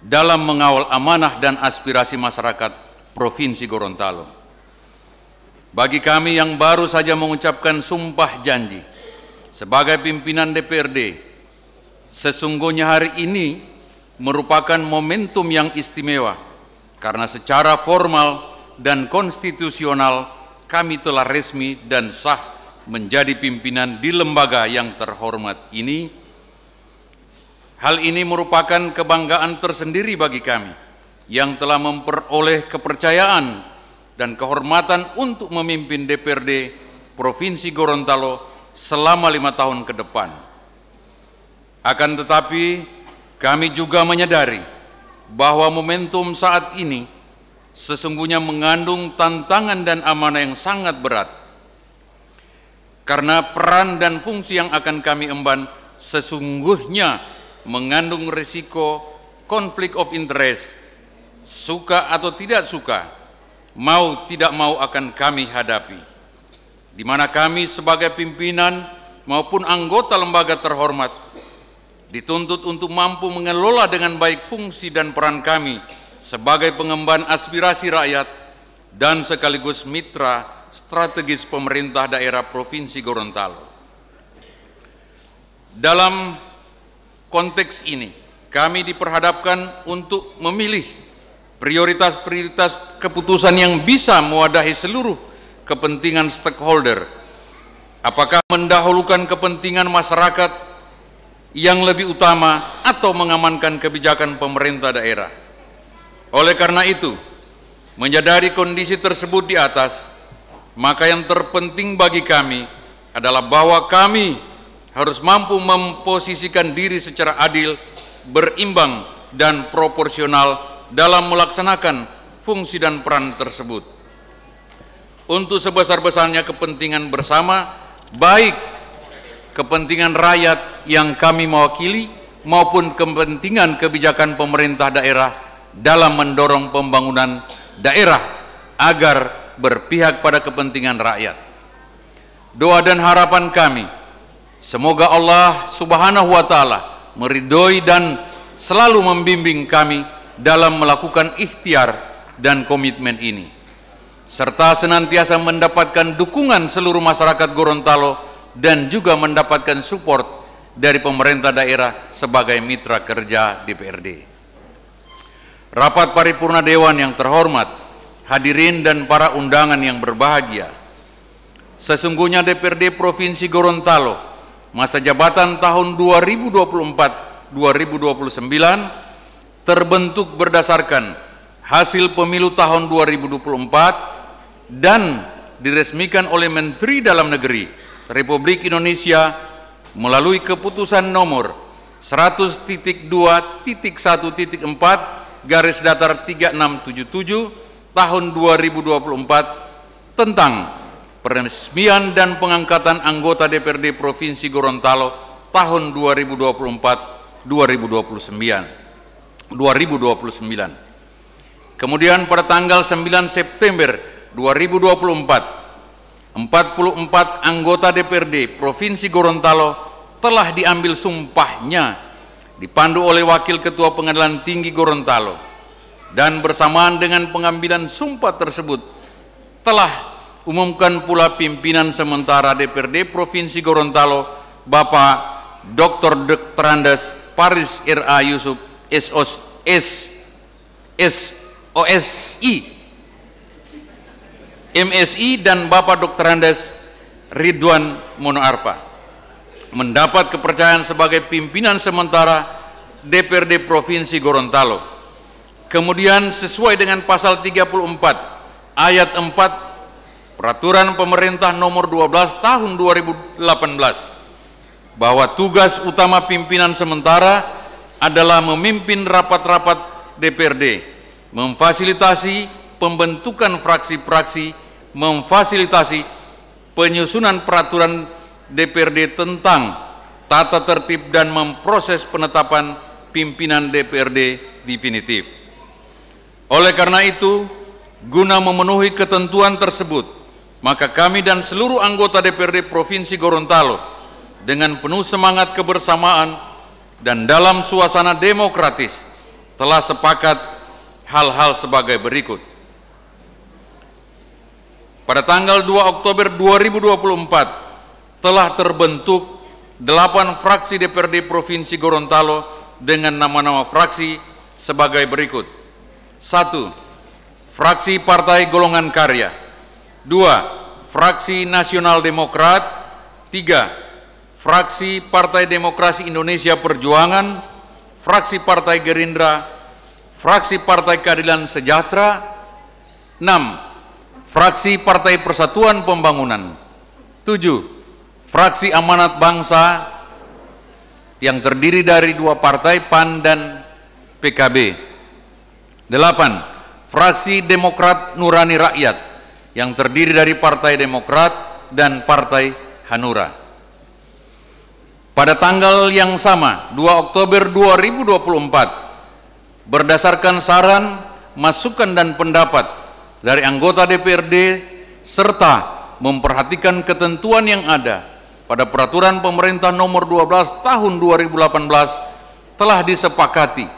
dalam mengawal amanah dan aspirasi masyarakat Provinsi Gorontalo. Bagi kami yang baru saja mengucapkan sumpah janji sebagai pimpinan DPRD, sesungguhnya hari ini merupakan momentum yang istimewa karena secara formal dan konstitusional kami telah resmi dan sah menjadi pimpinan di lembaga yang terhormat ini. Hal ini merupakan kebanggaan tersendiri bagi kami yang telah memperoleh kepercayaan dan kehormatan untuk memimpin DPRD Provinsi Gorontalo selama 5 tahun ke depan. Akan tetapi, kami juga menyadari bahwa momentum saat ini sesungguhnya mengandung tantangan dan amanah yang sangat berat. Karena peran dan fungsi yang akan kami emban sesungguhnya mengandung risiko konflik of interest, suka atau tidak suka, mau tidak mau akan kami hadapi, di mana kami sebagai pimpinan maupun anggota lembaga terhormat dituntut untuk mampu mengelola dengan baik fungsi dan peran kami sebagai pengemban aspirasi rakyat dan sekaligus mitra strategis pemerintah daerah Provinsi Gorontalo. Dalam konteks ini, kami diperhadapkan untuk memilih prioritas-prioritas keputusan yang bisa mewadahi seluruh kepentingan stakeholder. Apakah mendahulukan kepentingan masyarakat yang lebih utama atau mengamankan kebijakan pemerintah daerah? Oleh karena itu, menyadari kondisi tersebut di atas, maka yang terpenting bagi kami adalah bahwa kami harus mampu memposisikan diri secara adil, berimbang, dan proporsional dalam melaksanakan fungsi dan peran tersebut. Untuk sebesar-besarnya kepentingan bersama, baik kepentingan rakyat yang kami mewakili maupun kepentingan kebijakan pemerintah daerah dalam mendorong pembangunan daerah agar berpihak pada kepentingan rakyat. Doa dan harapan kami, semoga Allah Subhanahu wa Ta'ala meridhoi dan selalu membimbing kami dalam melakukan ikhtiar dan komitmen ini, serta senantiasa mendapatkan dukungan seluruh masyarakat Gorontalo dan juga mendapatkan support dari pemerintah daerah sebagai mitra kerja DPRD. Rapat paripurna Dewan yang terhormat, hadirin dan para undangan yang berbahagia, sesungguhnya DPRD Provinsi Gorontalo masa jabatan tahun 2024-2029 terbentuk berdasarkan hasil pemilu tahun 2024 dan diresmikan oleh Menteri Dalam Negeri Republik Indonesia melalui keputusan nomor 100.2.1.4/3677 tahun 2024 tentang peresmian dan pengangkatan anggota DPRD Provinsi Gorontalo tahun 2024-2029. Kemudian pada tanggal 9 September 2024, 44 anggota DPRD Provinsi Gorontalo telah diambil sumpahnya dipandu oleh Wakil Ketua Pengadilan Tinggi Gorontalo, dan bersamaan dengan pengambilan sumpah tersebut telah umumkan pula pimpinan sementara DPRD Provinsi Gorontalo Bapak Dr. Dr. Paris R.A. Yusuf SOSI MSI dan Bapak Dr. Ridwan Monoarfa mendapat kepercayaan sebagai pimpinan sementara DPRD Provinsi Gorontalo. Kemudian sesuai dengan pasal 34 ayat 4 Peraturan Pemerintah Nomor 12 Tahun 2018 bahwa tugas utama pimpinan sementara adalah memimpin rapat-rapat DPRD, memfasilitasi pembentukan fraksi-fraksi, memfasilitasi penyusunan peraturan DPRD tentang tata tertib dan memproses penetapan pimpinan DPRD definitif. Oleh karena itu, guna memenuhi ketentuan tersebut, maka kami dan seluruh anggota DPRD Provinsi Gorontalo dengan penuh semangat kebersamaan dan dalam suasana demokratis telah sepakat hal-hal sebagai berikut. Pada tanggal 2 Oktober 2024 telah terbentuk 8 fraksi DPRD Provinsi Gorontalo dengan nama-nama fraksi sebagai berikut. 1. Fraksi Partai Golongan Karya. 2. Fraksi Nasional Demokrat. 3. Fraksi Partai Demokrasi Indonesia Perjuangan. Fraksi Partai Gerindra. Fraksi Partai Keadilan Sejahtera. 6. Fraksi Partai Persatuan Pembangunan. 7. Fraksi Amanat Bangsa yang terdiri dari 2 partai PAN dan PKB. 8. Fraksi Demokrat Nurani Rakyat yang terdiri dari Partai Demokrat dan Partai Hanura. Pada tanggal yang sama, 2 Oktober 2024, berdasarkan saran, masukan dan pendapat dari anggota DPRD serta memperhatikan ketentuan yang ada pada Peraturan Pemerintah Nomor 12 Tahun 2018 telah disepakati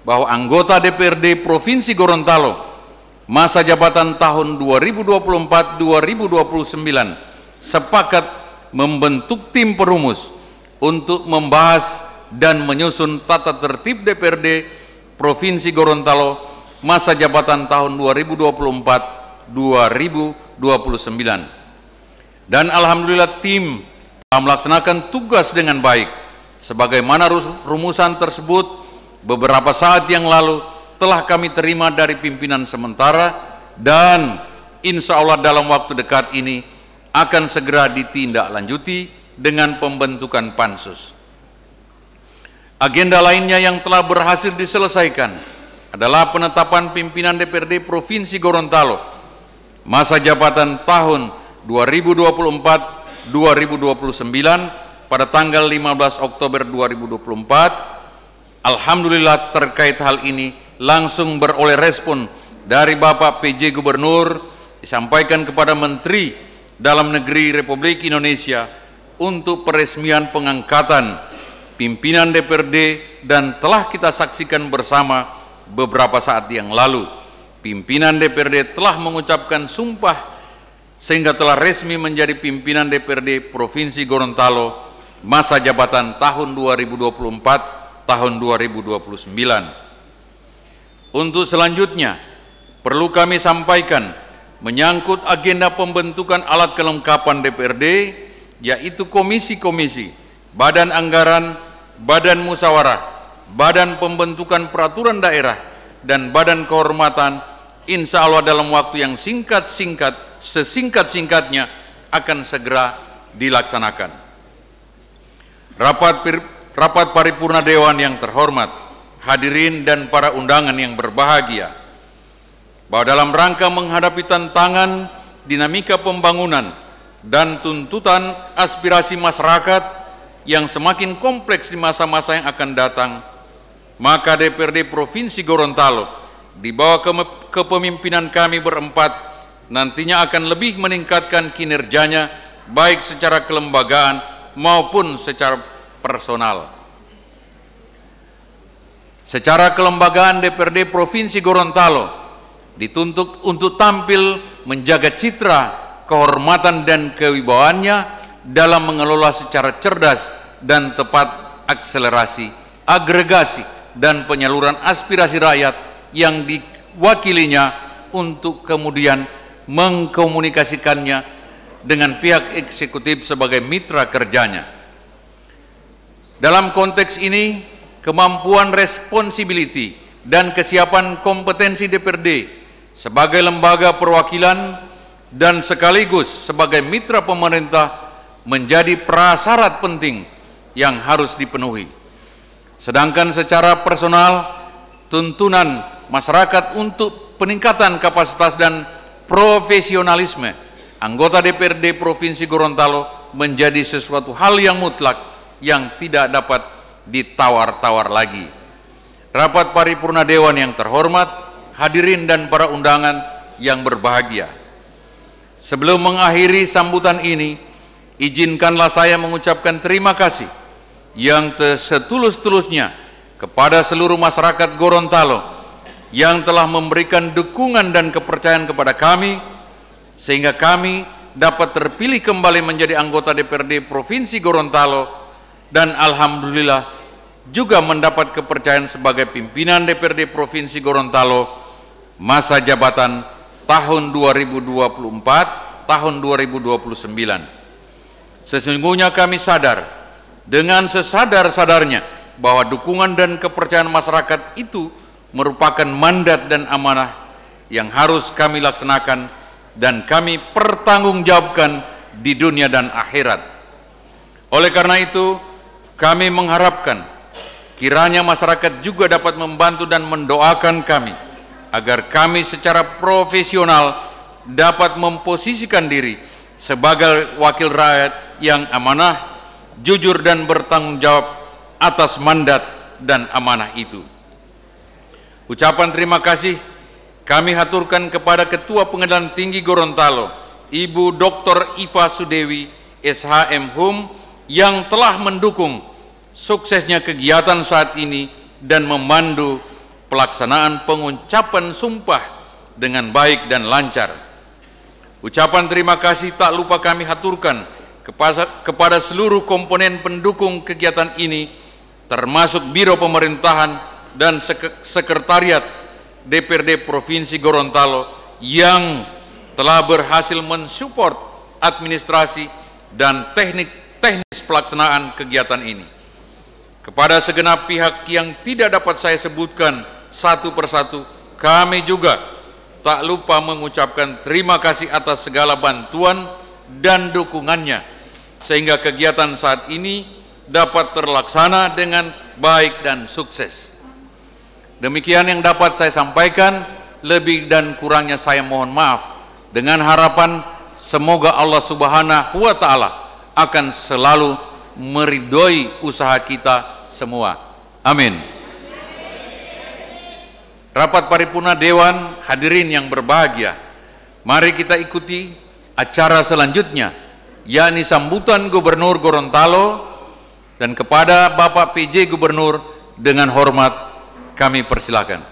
bahwa anggota DPRD Provinsi Gorontalo masa jabatan tahun 2024-2029 sepakat membentuk tim perumus untuk membahas dan menyusun tata tertib DPRD Provinsi Gorontalo masa jabatan tahun 2024-2029. Dan alhamdulillah tim telah melaksanakan tugas dengan baik. Sebagaimana rumusan tersebut beberapa saat yang lalu telah kami terima dari pimpinan sementara, dan insya Allah dalam waktu dekat ini akan segera ditindaklanjuti dengan pembentukan pansus. Agenda lainnya yang telah berhasil diselesaikan adalah penetapan pimpinan DPRD Provinsi Gorontalo masa jabatan tahun 2024-2029 pada tanggal 15 Oktober 2024. Alhamdulillah terkait hal ini langsung beroleh respon dari Bapak PJ Gubernur, disampaikan kepada Menteri Dalam Negeri Republik Indonesia untuk peresmian pengangkatan pimpinan DPRD, dan telah kita saksikan bersama beberapa saat yang lalu. Pimpinan DPRD telah mengucapkan sumpah sehingga telah resmi menjadi pimpinan DPRD Provinsi Gorontalo masa jabatan tahun 2024 tahun 2029. Untuk selanjutnya perlu kami sampaikan menyangkut agenda pembentukan alat kelengkapan DPRD, yaitu komisi-komisi, badan anggaran, badan musyawarah, badan pembentukan peraturan daerah, dan badan kehormatan, insya Allah dalam waktu yang sesingkat-singkatnya akan segera dilaksanakan. Rapat paripurna Dewan yang terhormat, hadirin dan para undangan yang berbahagia, bahwa dalam rangka menghadapi tantangan dinamika pembangunan dan tuntutan aspirasi masyarakat yang semakin kompleks di masa-masa yang akan datang, maka DPRD Provinsi Gorontalo di bawah kepemimpinan kami berempat nantinya akan lebih meningkatkan kinerjanya baik secara kelembagaan maupun secara personal. Secara kelembagaan, DPRD Provinsi Gorontalo dituntut untuk tampil menjaga citra, kehormatan dan kewibawaannya dalam mengelola secara cerdas dan tepat akselerasi, agregasi, dan penyaluran aspirasi rakyat yang diwakilinya untuk kemudian mengkomunikasikannya dengan pihak eksekutif sebagai mitra kerjanya. Dalam konteks ini, kemampuan responsibility dan kesiapan kompetensi DPRD sebagai lembaga perwakilan dan sekaligus sebagai mitra pemerintah menjadi prasyarat penting yang harus dipenuhi. Sedangkan secara personal, tuntunan masyarakat untuk peningkatan kapasitas dan profesionalisme anggota DPRD Provinsi Gorontalo menjadi sesuatu hal yang mutlak yang tidak dapat ditawar-tawar lagi. Rapat paripurna Dewan yang terhormat, hadirin dan para undangan yang berbahagia, sebelum mengakhiri sambutan ini, izinkanlah saya mengucapkan terima kasih yang setulus-tulusnya kepada seluruh masyarakat Gorontalo yang telah memberikan dukungan dan kepercayaan kepada kami sehingga kami dapat terpilih kembali menjadi anggota DPRD Provinsi Gorontalo, dan alhamdulillah juga mendapat kepercayaan sebagai pimpinan DPRD Provinsi Gorontalo masa jabatan tahun 2024 tahun 2029. Sesungguhnya kami sadar dengan sesadar-sadarnya bahwa dukungan dan kepercayaan masyarakat itu merupakan mandat dan amanah yang harus kami laksanakan dan kami pertanggungjawabkan di dunia dan akhirat. Oleh karena itu, kami mengharapkan kiranya masyarakat juga dapat membantu dan mendoakan kami agar kami secara profesional dapat memposisikan diri sebagai wakil rakyat yang amanah, jujur dan bertanggung jawab atas mandat dan amanah itu. Ucapan terima kasih kami haturkan kepada Ketua Pengadilan Tinggi Gorontalo, Ibu Dr. Iva Sudewi, SHM Hum, yang telah mendukung suksesnya kegiatan saat ini dan memandu pelaksanaan pengucapan sumpah dengan baik dan lancar. Ucapan terima kasih tak lupa kami haturkan kepada seluruh komponen pendukung kegiatan ini, termasuk Biro Pemerintahan dan Sekretariat DPRD Provinsi Gorontalo yang telah berhasil mensupport administrasi dan teknis pelaksanaan kegiatan ini. Kepada segenap pihak yang tidak dapat saya sebutkan satu persatu, kami juga tak lupa mengucapkan terima kasih atas segala bantuan dan dukungannya sehingga kegiatan saat ini dapat terlaksana dengan baik dan sukses. Demikian yang dapat saya sampaikan, lebih dan kurangnya saya mohon maaf, dengan harapan semoga Allah Subhanahu wa Ta'ala akan selalu meridhoi usaha kita semua. Amin. Rapat paripurna Dewan, hadirin yang berbahagia, mari kita ikuti acara selanjutnya, yakni sambutan Gubernur Gorontalo, dan kepada Bapak PJ Gubernur dengan hormat kami persilakan.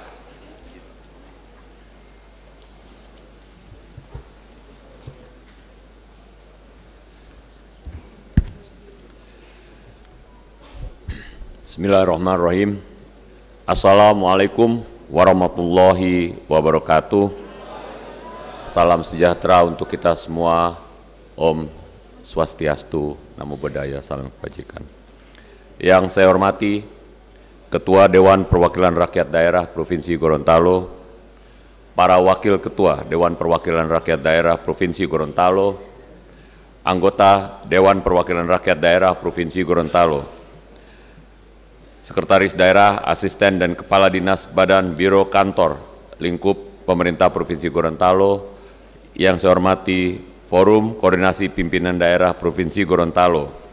Bismillahirrahmanirrahim. Assalamualaikum warahmatullahi wabarakatuh. Salam sejahtera untuk kita semua. Om Swastiastu, Namo Buddhaya, salam kebajikan. Yang saya hormati Ketua Dewan Perwakilan Rakyat Daerah Provinsi Gorontalo, para Wakil Ketua Dewan Perwakilan Rakyat Daerah Provinsi Gorontalo, anggota Dewan Perwakilan Rakyat Daerah Provinsi Gorontalo, Sekretaris Daerah, Asisten dan Kepala Dinas Badan Biro Kantor Lingkup Pemerintah Provinsi Gorontalo, yang saya hormati Forum Koordinasi Pimpinan Daerah Provinsi Gorontalo,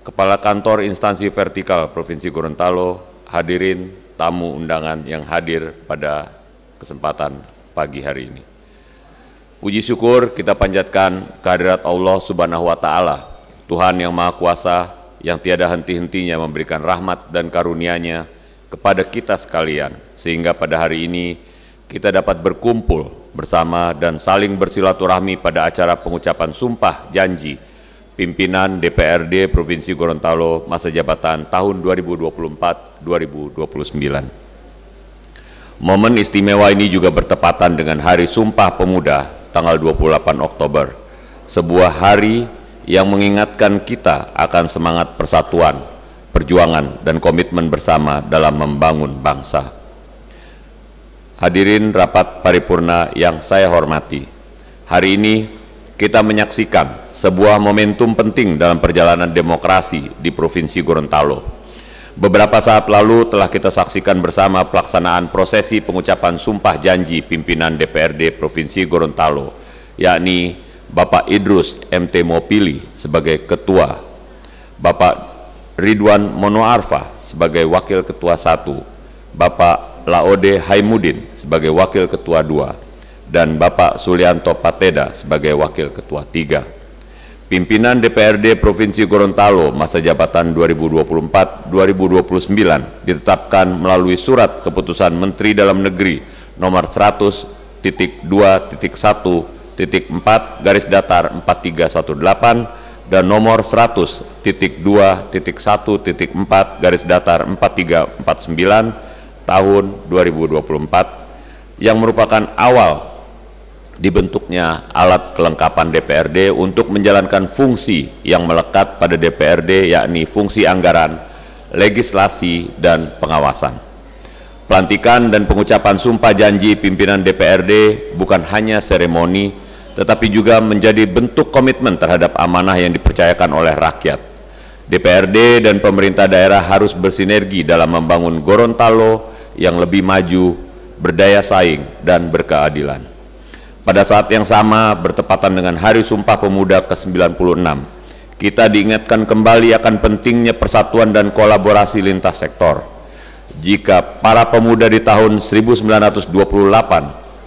Kepala Kantor Instansi Vertikal Provinsi Gorontalo, hadirin tamu undangan yang hadir pada kesempatan pagi hari ini. Puji syukur kita panjatkan kehadirat Allah Subhanahu wa Ta'ala, Tuhan yang Maha Kuasa, yang tiada henti-hentinya memberikan rahmat dan karunia-Nya kepada kita sekalian, sehingga pada hari ini kita dapat berkumpul bersama dan saling bersilaturahmi pada acara pengucapan sumpah janji pimpinan DPRD Provinsi Gorontalo masa jabatan tahun 2024-2029. Momen istimewa ini juga bertepatan dengan Hari Sumpah Pemuda tanggal 28 Oktober, sebuah hari yang mengingatkan kita akan semangat persatuan, perjuangan, dan komitmen bersama dalam membangun bangsa. Hadirin rapat paripurna yang saya hormati, hari ini kita menyaksikan sebuah momentum penting dalam perjalanan demokrasi di Provinsi Gorontalo. Beberapa saat lalu telah kita saksikan bersama pelaksanaan prosesi pengucapan sumpah janji pimpinan DPRD Provinsi Gorontalo, yakni Bapak Idrus MT Mopili sebagai Ketua, Bapak Ridwan Monoarfa sebagai Wakil Ketua 1, Bapak Laode Haimudin sebagai Wakil Ketua 2, dan Bapak Sulianto Pateda sebagai Wakil Ketua 3. Pimpinan DPRD Provinsi Gorontalo masa jabatan 2024-2029 ditetapkan melalui Surat Keputusan Menteri Dalam Negeri nomor 100.2.1.4/4318 dan nomor 100.2.1.4/4349 tahun 2024 yang merupakan awal dibentuknya alat kelengkapan DPRD untuk menjalankan fungsi yang melekat pada DPRD, yakni fungsi anggaran, legislasi, dan pengawasan. Pelantikan dan pengucapan sumpah janji pimpinan DPRD bukan hanya seremoni, tetapi juga menjadi bentuk komitmen terhadap amanah yang dipercayakan oleh rakyat. DPRD dan pemerintah daerah harus bersinergi dalam membangun Gorontalo yang lebih maju, berdaya saing, dan berkeadilan. Pada saat yang sama, bertepatan dengan Hari Sumpah Pemuda ke-96, kita diingatkan kembali akan pentingnya persatuan dan kolaborasi lintas sektor. Jika para pemuda di tahun 1928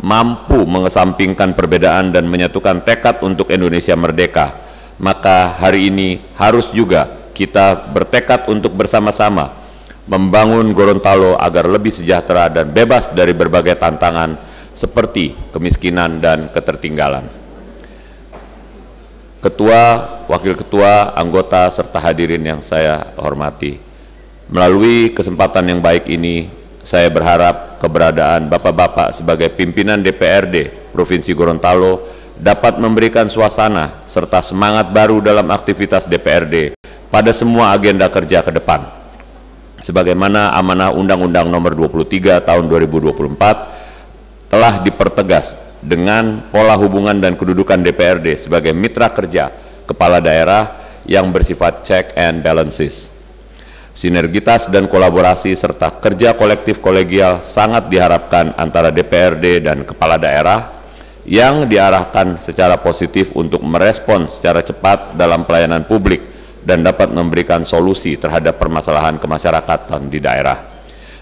mampu mengesampingkan perbedaan dan menyatukan tekad untuk Indonesia merdeka, maka hari ini harus juga kita bertekad untuk bersama-sama membangun Gorontalo agar lebih sejahtera dan bebas dari berbagai tantangan seperti kemiskinan dan ketertinggalan. Ketua, Wakil Ketua, anggota, serta hadirin yang saya hormati, melalui kesempatan yang baik ini, saya berharap keberadaan Bapak-Bapak sebagai pimpinan DPRD Provinsi Gorontalo dapat memberikan suasana serta semangat baru dalam aktivitas DPRD pada semua agenda kerja ke depan. Sebagaimana amanah Undang-Undang Nomor 23 Tahun 2024 telah dipertegas dengan pola hubungan dan kedudukan DPRD sebagai mitra kerja kepala daerah yang bersifat check and balances. Sinergitas dan kolaborasi serta kerja kolektif kolegial sangat diharapkan antara DPRD dan kepala daerah yang diarahkan secara positif untuk merespon secara cepat dalam pelayanan publik dan dapat memberikan solusi terhadap permasalahan kemasyarakatan di daerah.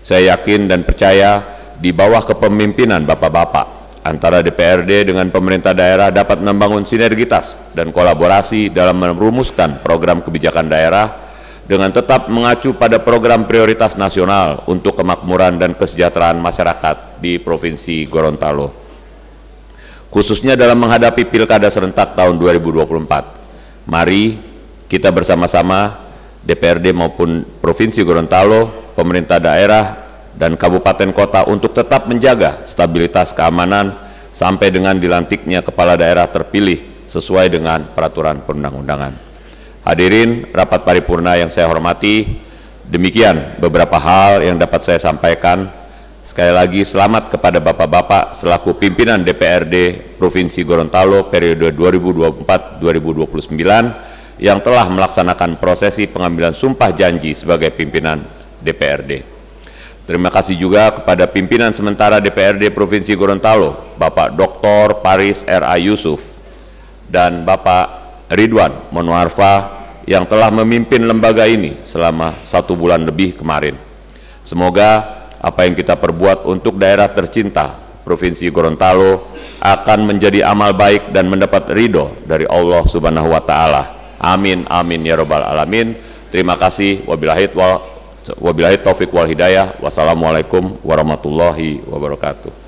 Saya yakin dan percaya di bawah kepemimpinan Bapak-Bapak antara DPRD dengan pemerintah daerah dapat membangun sinergitas dan kolaborasi dalam merumuskan program kebijakan daerah dengan tetap mengacu pada program prioritas nasional untuk kemakmuran dan kesejahteraan masyarakat di Provinsi Gorontalo. Khususnya dalam menghadapi Pilkada serentak tahun 2024. Mari kita bersama-sama, DPRD maupun Provinsi Gorontalo, pemerintah daerah, dan kabupaten kota untuk tetap menjaga stabilitas keamanan sampai dengan dilantiknya kepala daerah terpilih sesuai dengan peraturan perundang-undangan. Hadirin rapat paripurna yang saya hormati, demikian beberapa hal yang dapat saya sampaikan. Sekali lagi selamat kepada Bapak-Bapak selaku pimpinan DPRD Provinsi Gorontalo periode 2024-2029 yang telah melaksanakan prosesi pengambilan sumpah janji sebagai pimpinan DPRD. Terima kasih juga kepada pimpinan sementara DPRD Provinsi Gorontalo, Bapak Dr. Paris R.A. Yusuf dan Bapak Ridwan Monwarfa yang telah memimpin lembaga ini selama 1 bulan lebih kemarin. Semoga apa yang kita perbuat untuk daerah tercinta Provinsi Gorontalo akan menjadi amal baik dan mendapat ridho dari Allah Subhanahu wa Ta'ala. Amin, amin ya Rabbal Alamin. Terima kasih. Wabillahi taufiq wal hidayah. Wassalamualaikum warahmatullahi wabarakatuh.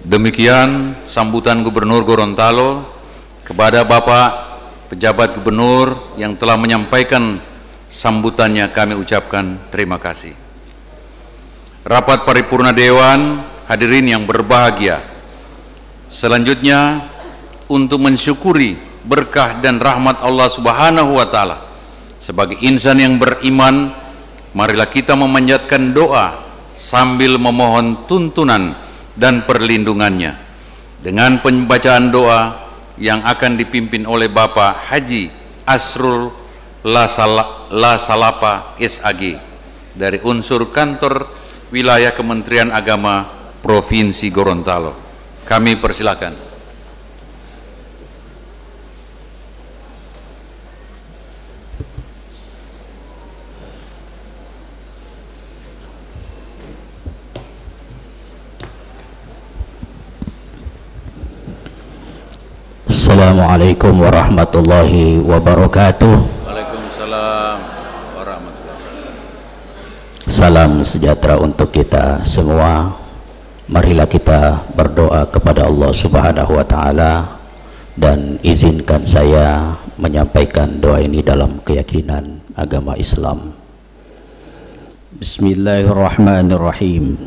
Demikian sambutan Gubernur Gorontalo kepada Bapak pejabat gubernur yang telah menyampaikan sambutannya. Kami ucapkan terima kasih. Rapat paripurna Dewan, hadirin yang berbahagia. Selanjutnya untuk mensyukuri berkah dan rahmat Allah Subhanahu wa Ta'ala sebagai insan yang beriman, marilah kita memanjatkan doa sambil memohon tuntunan dan perlindungannya dengan pembacaan doa yang akan dipimpin oleh Bapak Haji Asrul Lasalapa SAG dari unsur kantor wilayah Kementerian Agama Provinsi Gorontalo. Kami persilakan. Assalamualaikum warahmatullahi wabarakatuh. Waalaikumsalam warahmatullahi wabarakatuh. Salam sejahtera untuk kita semua. Marilah kita berdoa kepada Allah Subhanahu wa Ta'ala, dan izinkan saya menyampaikan doa ini dalam keyakinan agama Islam. Bismillahirrahmanirrahim.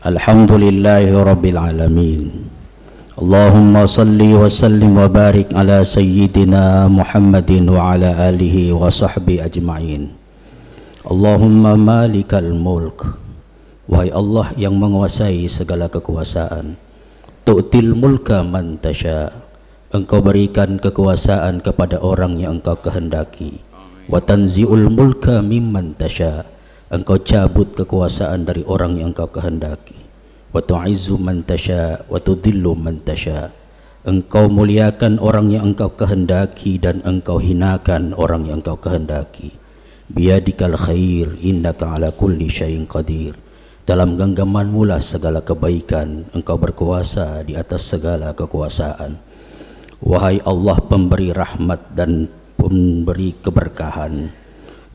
Alhamdulillahi rabbil alamin. Allahumma salli wa sallim wa barik ala sayyidina Muhammadin wa ala alihi wa sahbihi ajma'in. Allahumma malikal mulk, wahai Allah yang menguasai segala kekuasaan. Tu'til mulka man tasha, engkau berikan kekuasaan kepada orang yang engkau kehendaki. Wa tanzi'ul mulka mimman tasha, engkau cabut kekuasaan dari orang yang engkau kehendaki. Wa tu'izzu man tasha wa tudhillu man tasha, engkau muliakan orang yang engkau kehendaki dan engkau hinakan orang yang engkau kehendaki. Biyadikal khair innaka ala kulli syai'in qadir, dalam genggamanmu lah segala kebaikan, engkau berkuasa di atas segala kekuasaan. Wahai Allah pemberi rahmat dan pemberi keberkahan,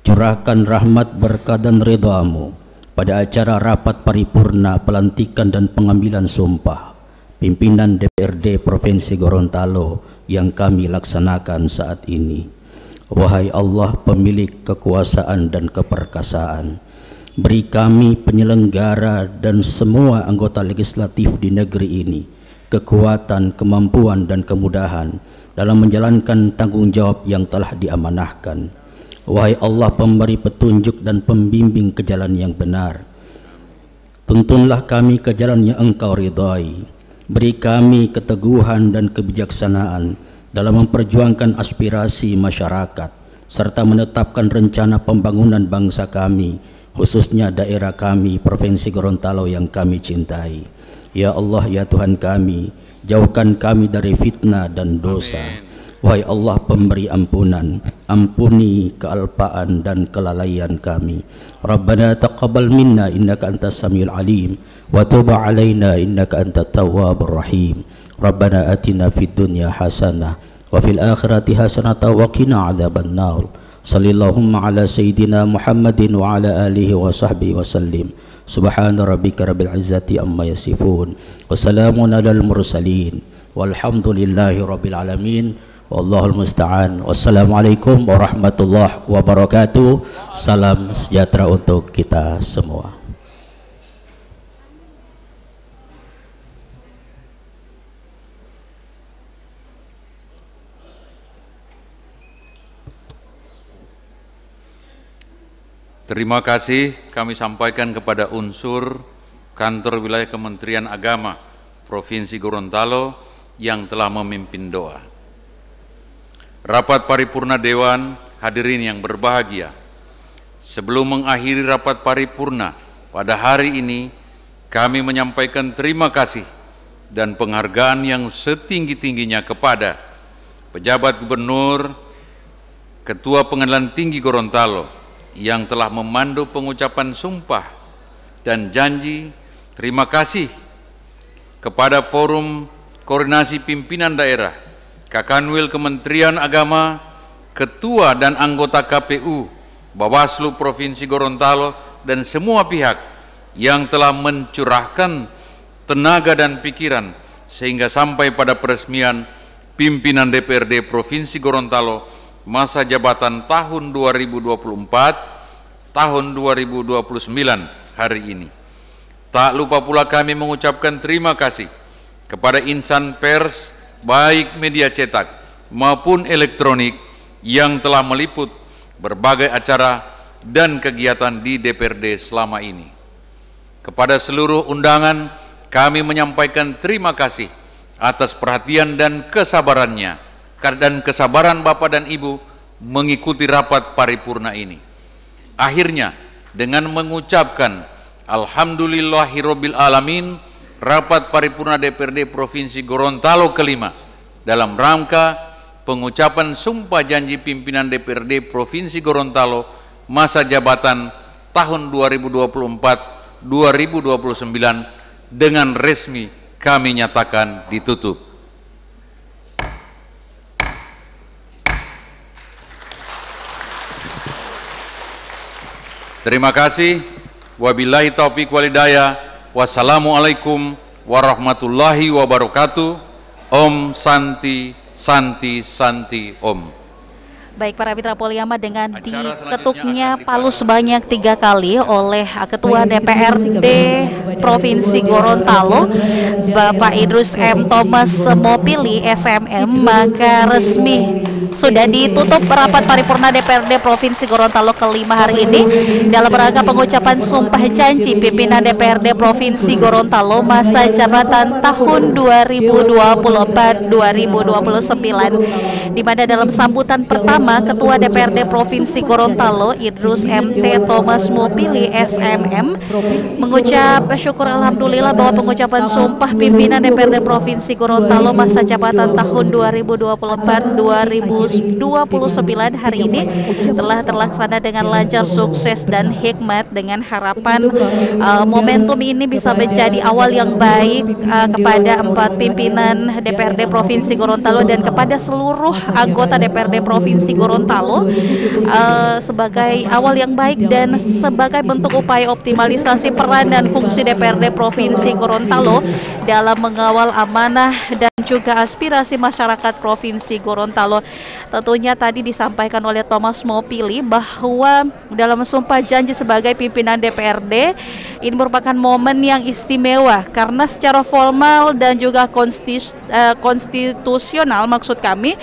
curahkan rahmat, berkah dan ridhamu pada acara rapat paripurna pelantikan dan pengambilan sumpah pimpinan DPRD Provinsi Gorontalo yang kami laksanakan saat ini. Wahai Allah pemilik kekuasaan dan keperkasaan, beri kami penyelenggara dan semua anggota legislatif di negeri ini kekuatan, kemampuan, dan kemudahan dalam menjalankan tanggung jawab yang telah diamanahkan. Wahai Allah, pemberi petunjuk dan pembimbing ke jalan yang benar, tuntunlah kami ke jalan yang Engkau ridhai. Beri kami keteguhan dan kebijaksanaan dalam memperjuangkan aspirasi masyarakat serta menetapkan rencana pembangunan bangsa kami, khususnya daerah kami, Provinsi Gorontalo yang kami cintai. Ya Allah, ya Tuhan kami, jauhkan kami dari fitnah dan dosa. Wahai Allah, pemberi ampunan, ampuni kealpaan dan kelalaian kami. Rabbana taqabbal minna innaka antas samiul alim wa tub alaina innaka antat tawwabur rahim. Rabbana atina fid dunya hasanah wa fil akhirati hasanah wa qina adzaban nar. Shallallahumma ala sayyidina Muhammadin wa ala alihi wa sahbihi wa sallim. Subhana rabbika rabbil izzati amma yasifun wa salamun alal mursalin walhamdulillahi rabbil alamin. Wallahul musta'an. Wassalamualaikum warahmatullahi wabarakatuh. Salam sejahtera untuk kita semua. Terima kasih kami sampaikan kepada unsur Kantor Wilayah Kementerian Agama Provinsi Gorontalo yang telah memimpin doa. Rapat paripurna Dewan, hadirin yang berbahagia. Sebelum mengakhiri rapat paripurna pada hari ini, kami menyampaikan terima kasih dan penghargaan yang setinggi-tingginya kepada pejabat gubernur, Ketua Pengadilan Tinggi Gorontalo yang telah memandu pengucapan sumpah dan janji. Terima kasih kepada Forum Koordinasi Pimpinan Daerah, Kakanwil Kementerian Agama, Ketua dan anggota KPU, Bawaslu Provinsi Gorontalo, dan semua pihak yang telah mencurahkan tenaga dan pikiran sehingga sampai pada peresmian pimpinan DPRD Provinsi Gorontalo masa jabatan tahun 2024 tahun 2029 hari ini. Tak lupa pula kami mengucapkan terima kasih kepada insan pers baik media cetak maupun elektronik yang telah meliput berbagai acara dan kegiatan di DPRD selama ini. Kepada seluruh undangan kami menyampaikan terima kasih atas perhatian dan kesabarannya dan kesabaran Bapak dan Ibu mengikuti rapat paripurna ini. Akhirnya dengan mengucapkan Alhamdulillahirabbil alamin, rapat paripurna DPRD Provinsi Gorontalo kelima dalam rangka pengucapan sumpah janji pimpinan DPRD Provinsi Gorontalo masa jabatan tahun 2024-2029 dengan resmi kami nyatakan ditutup. Terima kasih. Wabillahi taufiq walhidayah. Wassalamualaikum warahmatullahi wabarakatuh. Om Santi Santi Santi Om. Baik, para mitra Poliama, dengan diketuknya palu sebanyak 3 kali oleh Ketua DPRD Provinsi Gorontalo Bapak Idrus M. Thomas Mopili SMM, maka resmi sudah ditutup rapat paripurna DPRD Provinsi Gorontalo kelima hari ini dalam rangka pengucapan sumpah janji pimpinan DPRD Provinsi Gorontalo masa jabatan tahun 2024-2029, di mana dalam sambutan pertama Ketua DPRD Provinsi Gorontalo Idrus MT Thomas Mopili SMM mengucap syukur alhamdulillah bahwa pengucapan sumpah pimpinan DPRD Provinsi Gorontalo masa jabatan tahun 2024-2029 hari ini telah terlaksana dengan lancar, sukses dan hikmat, dengan harapan momentum ini bisa menjadi awal yang baik kepada 4 pimpinan DPRD Provinsi Gorontalo dan kepada seluruh anggota DPRD Provinsi Gorontalo sebagai awal yang baik dan sebagai bentuk upaya optimalisasi peran dan fungsi DPRD Provinsi Gorontalo dalam mengawal amanah dan juga aspirasi masyarakat Provinsi Gorontalo tentunya tadi disampaikan oleh Thomas Mopili bahwa dalam sumpah janji sebagai pimpinan DPRD ini merupakan momen yang istimewa karena secara formal dan juga konstitusional maksud kami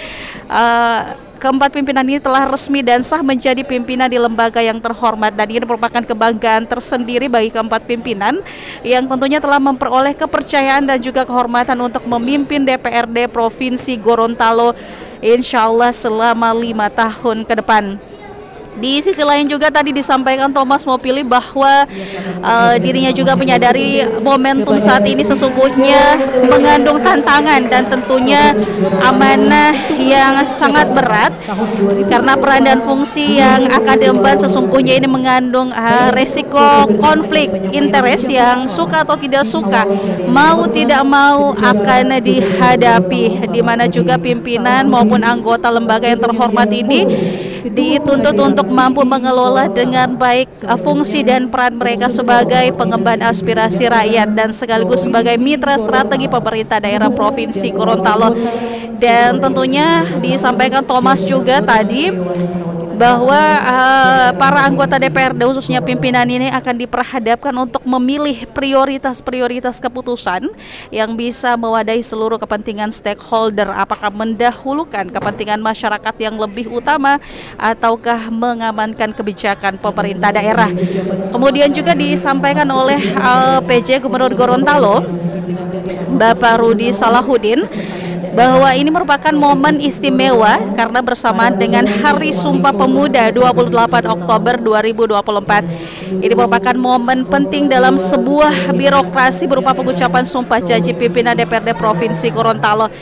keempat pimpinan ini telah resmi dan sah menjadi pimpinan di lembaga yang terhormat, dan ini merupakan kebanggaan tersendiri bagi keempat pimpinan yang tentunya telah memperoleh kepercayaan dan juga kehormatan untuk memimpin DPRD Provinsi Gorontalo insya Allah selama 5 tahun ke depan. Di sisi lain juga tadi disampaikan Thomas Mopili bahwa dirinya juga menyadari momentum saat ini sesungguhnya mengandung tantangan dan tentunya amanah yang sangat berat karena peran dan fungsi yang akan diemban sesungguhnya ini mengandung resiko konflik interest yang suka atau tidak suka, mau tidak mau akan dihadapi, di mana juga pimpinan maupun anggota lembaga yang terhormat ini dituntut untuk mampu mengelola dengan baik fungsi dan peran mereka sebagai pengemban aspirasi rakyat dan sekaligus sebagai mitra strategi pemerintah daerah Provinsi Gorontalo. Dan tentunya disampaikan Thomas juga tadi bahwa para anggota DPRD khususnya pimpinan ini akan diperhadapkan untuk memilih prioritas-prioritas keputusan yang bisa mewadahi seluruh kepentingan stakeholder, apakah mendahulukan kepentingan masyarakat yang lebih utama ataukah mengamankan kebijakan pemerintah daerah. Kemudian juga disampaikan oleh PJ Gubernur Gorontalo Bapak Rudi Salahuddin bahwa ini merupakan momen istimewa karena bersamaan dengan Hari Sumpah Pemuda 28 Oktober 2024. Ini merupakan momen penting dalam sebuah birokrasi berupa pengucapan sumpah janji pimpinan DPRD Provinsi Gorontalo.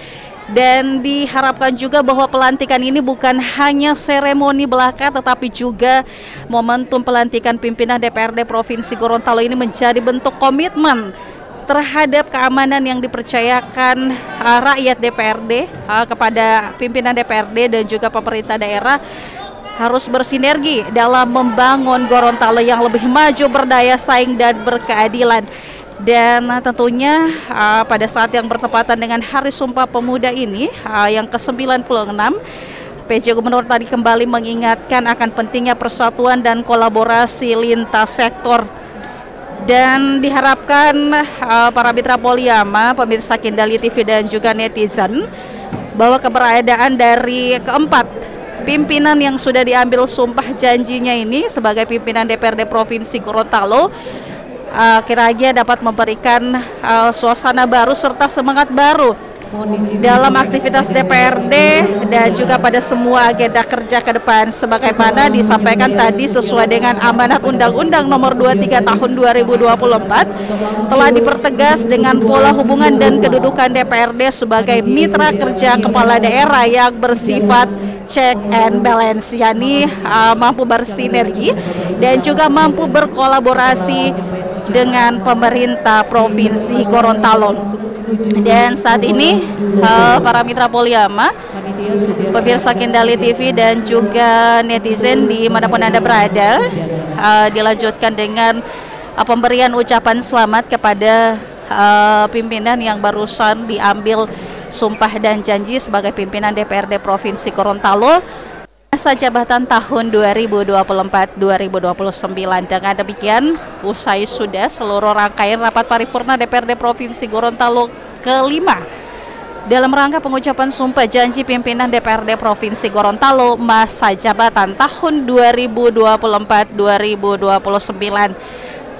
Dan diharapkan juga bahwa pelantikan ini bukan hanya seremoni belaka tetapi juga momentum pelantikan pimpinan DPRD Provinsi Gorontalo ini menjadi bentuk komitmen terhadap keamanan yang dipercayakan rakyat DPRD kepada pimpinan DPRD dan juga pemerintah daerah harus bersinergi dalam membangun Gorontalo yang lebih maju, berdaya saing dan berkeadilan. Dan tentunya pada saat yang bertepatan dengan Hari Sumpah Pemuda ini yang ke-96, PJ Gubernur tadi kembali mengingatkan akan pentingnya persatuan dan kolaborasi lintas sektor. Dan diharapkan para mitra Poliyama, pemirsa Kindali TV dan juga netizen, bahwa keberadaan dari keempat pimpinan yang sudah diambil sumpah janjinya ini sebagai pimpinan DPRD Provinsi Gorontalo kiranya dapat memberikan suasana baru serta semangat baru dalam aktivitas DPRD dan juga pada semua agenda kerja ke depan, sebagaimana disampaikan tadi sesuai dengan amanat Undang-Undang Nomor 23 Tahun 2024 telah dipertegas dengan pola hubungan dan kedudukan DPRD sebagai mitra kerja kepala daerah yang bersifat check and balance, yakni mampu bersinergi dan juga mampu berkolaborasi dengan pemerintah Provinsi Gorontalo. Dan saat ini para mitra Poliyama, pemirsa Kindali TV dan juga netizen dimanapun Anda berada, dilanjutkan dengan pemberian ucapan selamat kepada pimpinan yang barusan diambil sumpah dan janji sebagai pimpinan DPRD Provinsi Gorontalo masa jabatan tahun 2024-2029. Dengan demikian, usai sudah seluruh rangkaian rapat paripurna DPRD Provinsi Gorontalo kelima dalam rangka pengucapan sumpah janji pimpinan DPRD Provinsi Gorontalo masa jabatan tahun 2024-2029.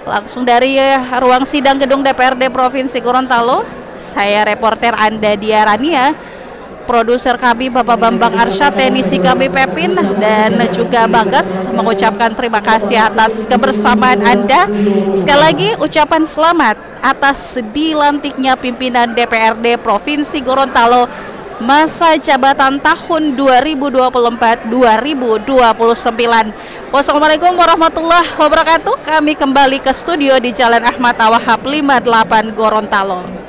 Langsung dari ruang sidang gedung DPRD Provinsi Gorontalo, saya reporter Anda Diarania, produser kami Bapak Bambang Arsyad, teknisi kami Pepin dan juga Bagas mengucapkan terima kasih atas kebersamaan Anda. Sekali lagi ucapan selamat atas dilantiknya pimpinan DPRD Provinsi Gorontalo masa jabatan tahun 2024-2029. Wassalamualaikum warahmatullahi wabarakatuh. Kami kembali ke studio di Jalan Ahmad Tawahab 58 Gorontalo.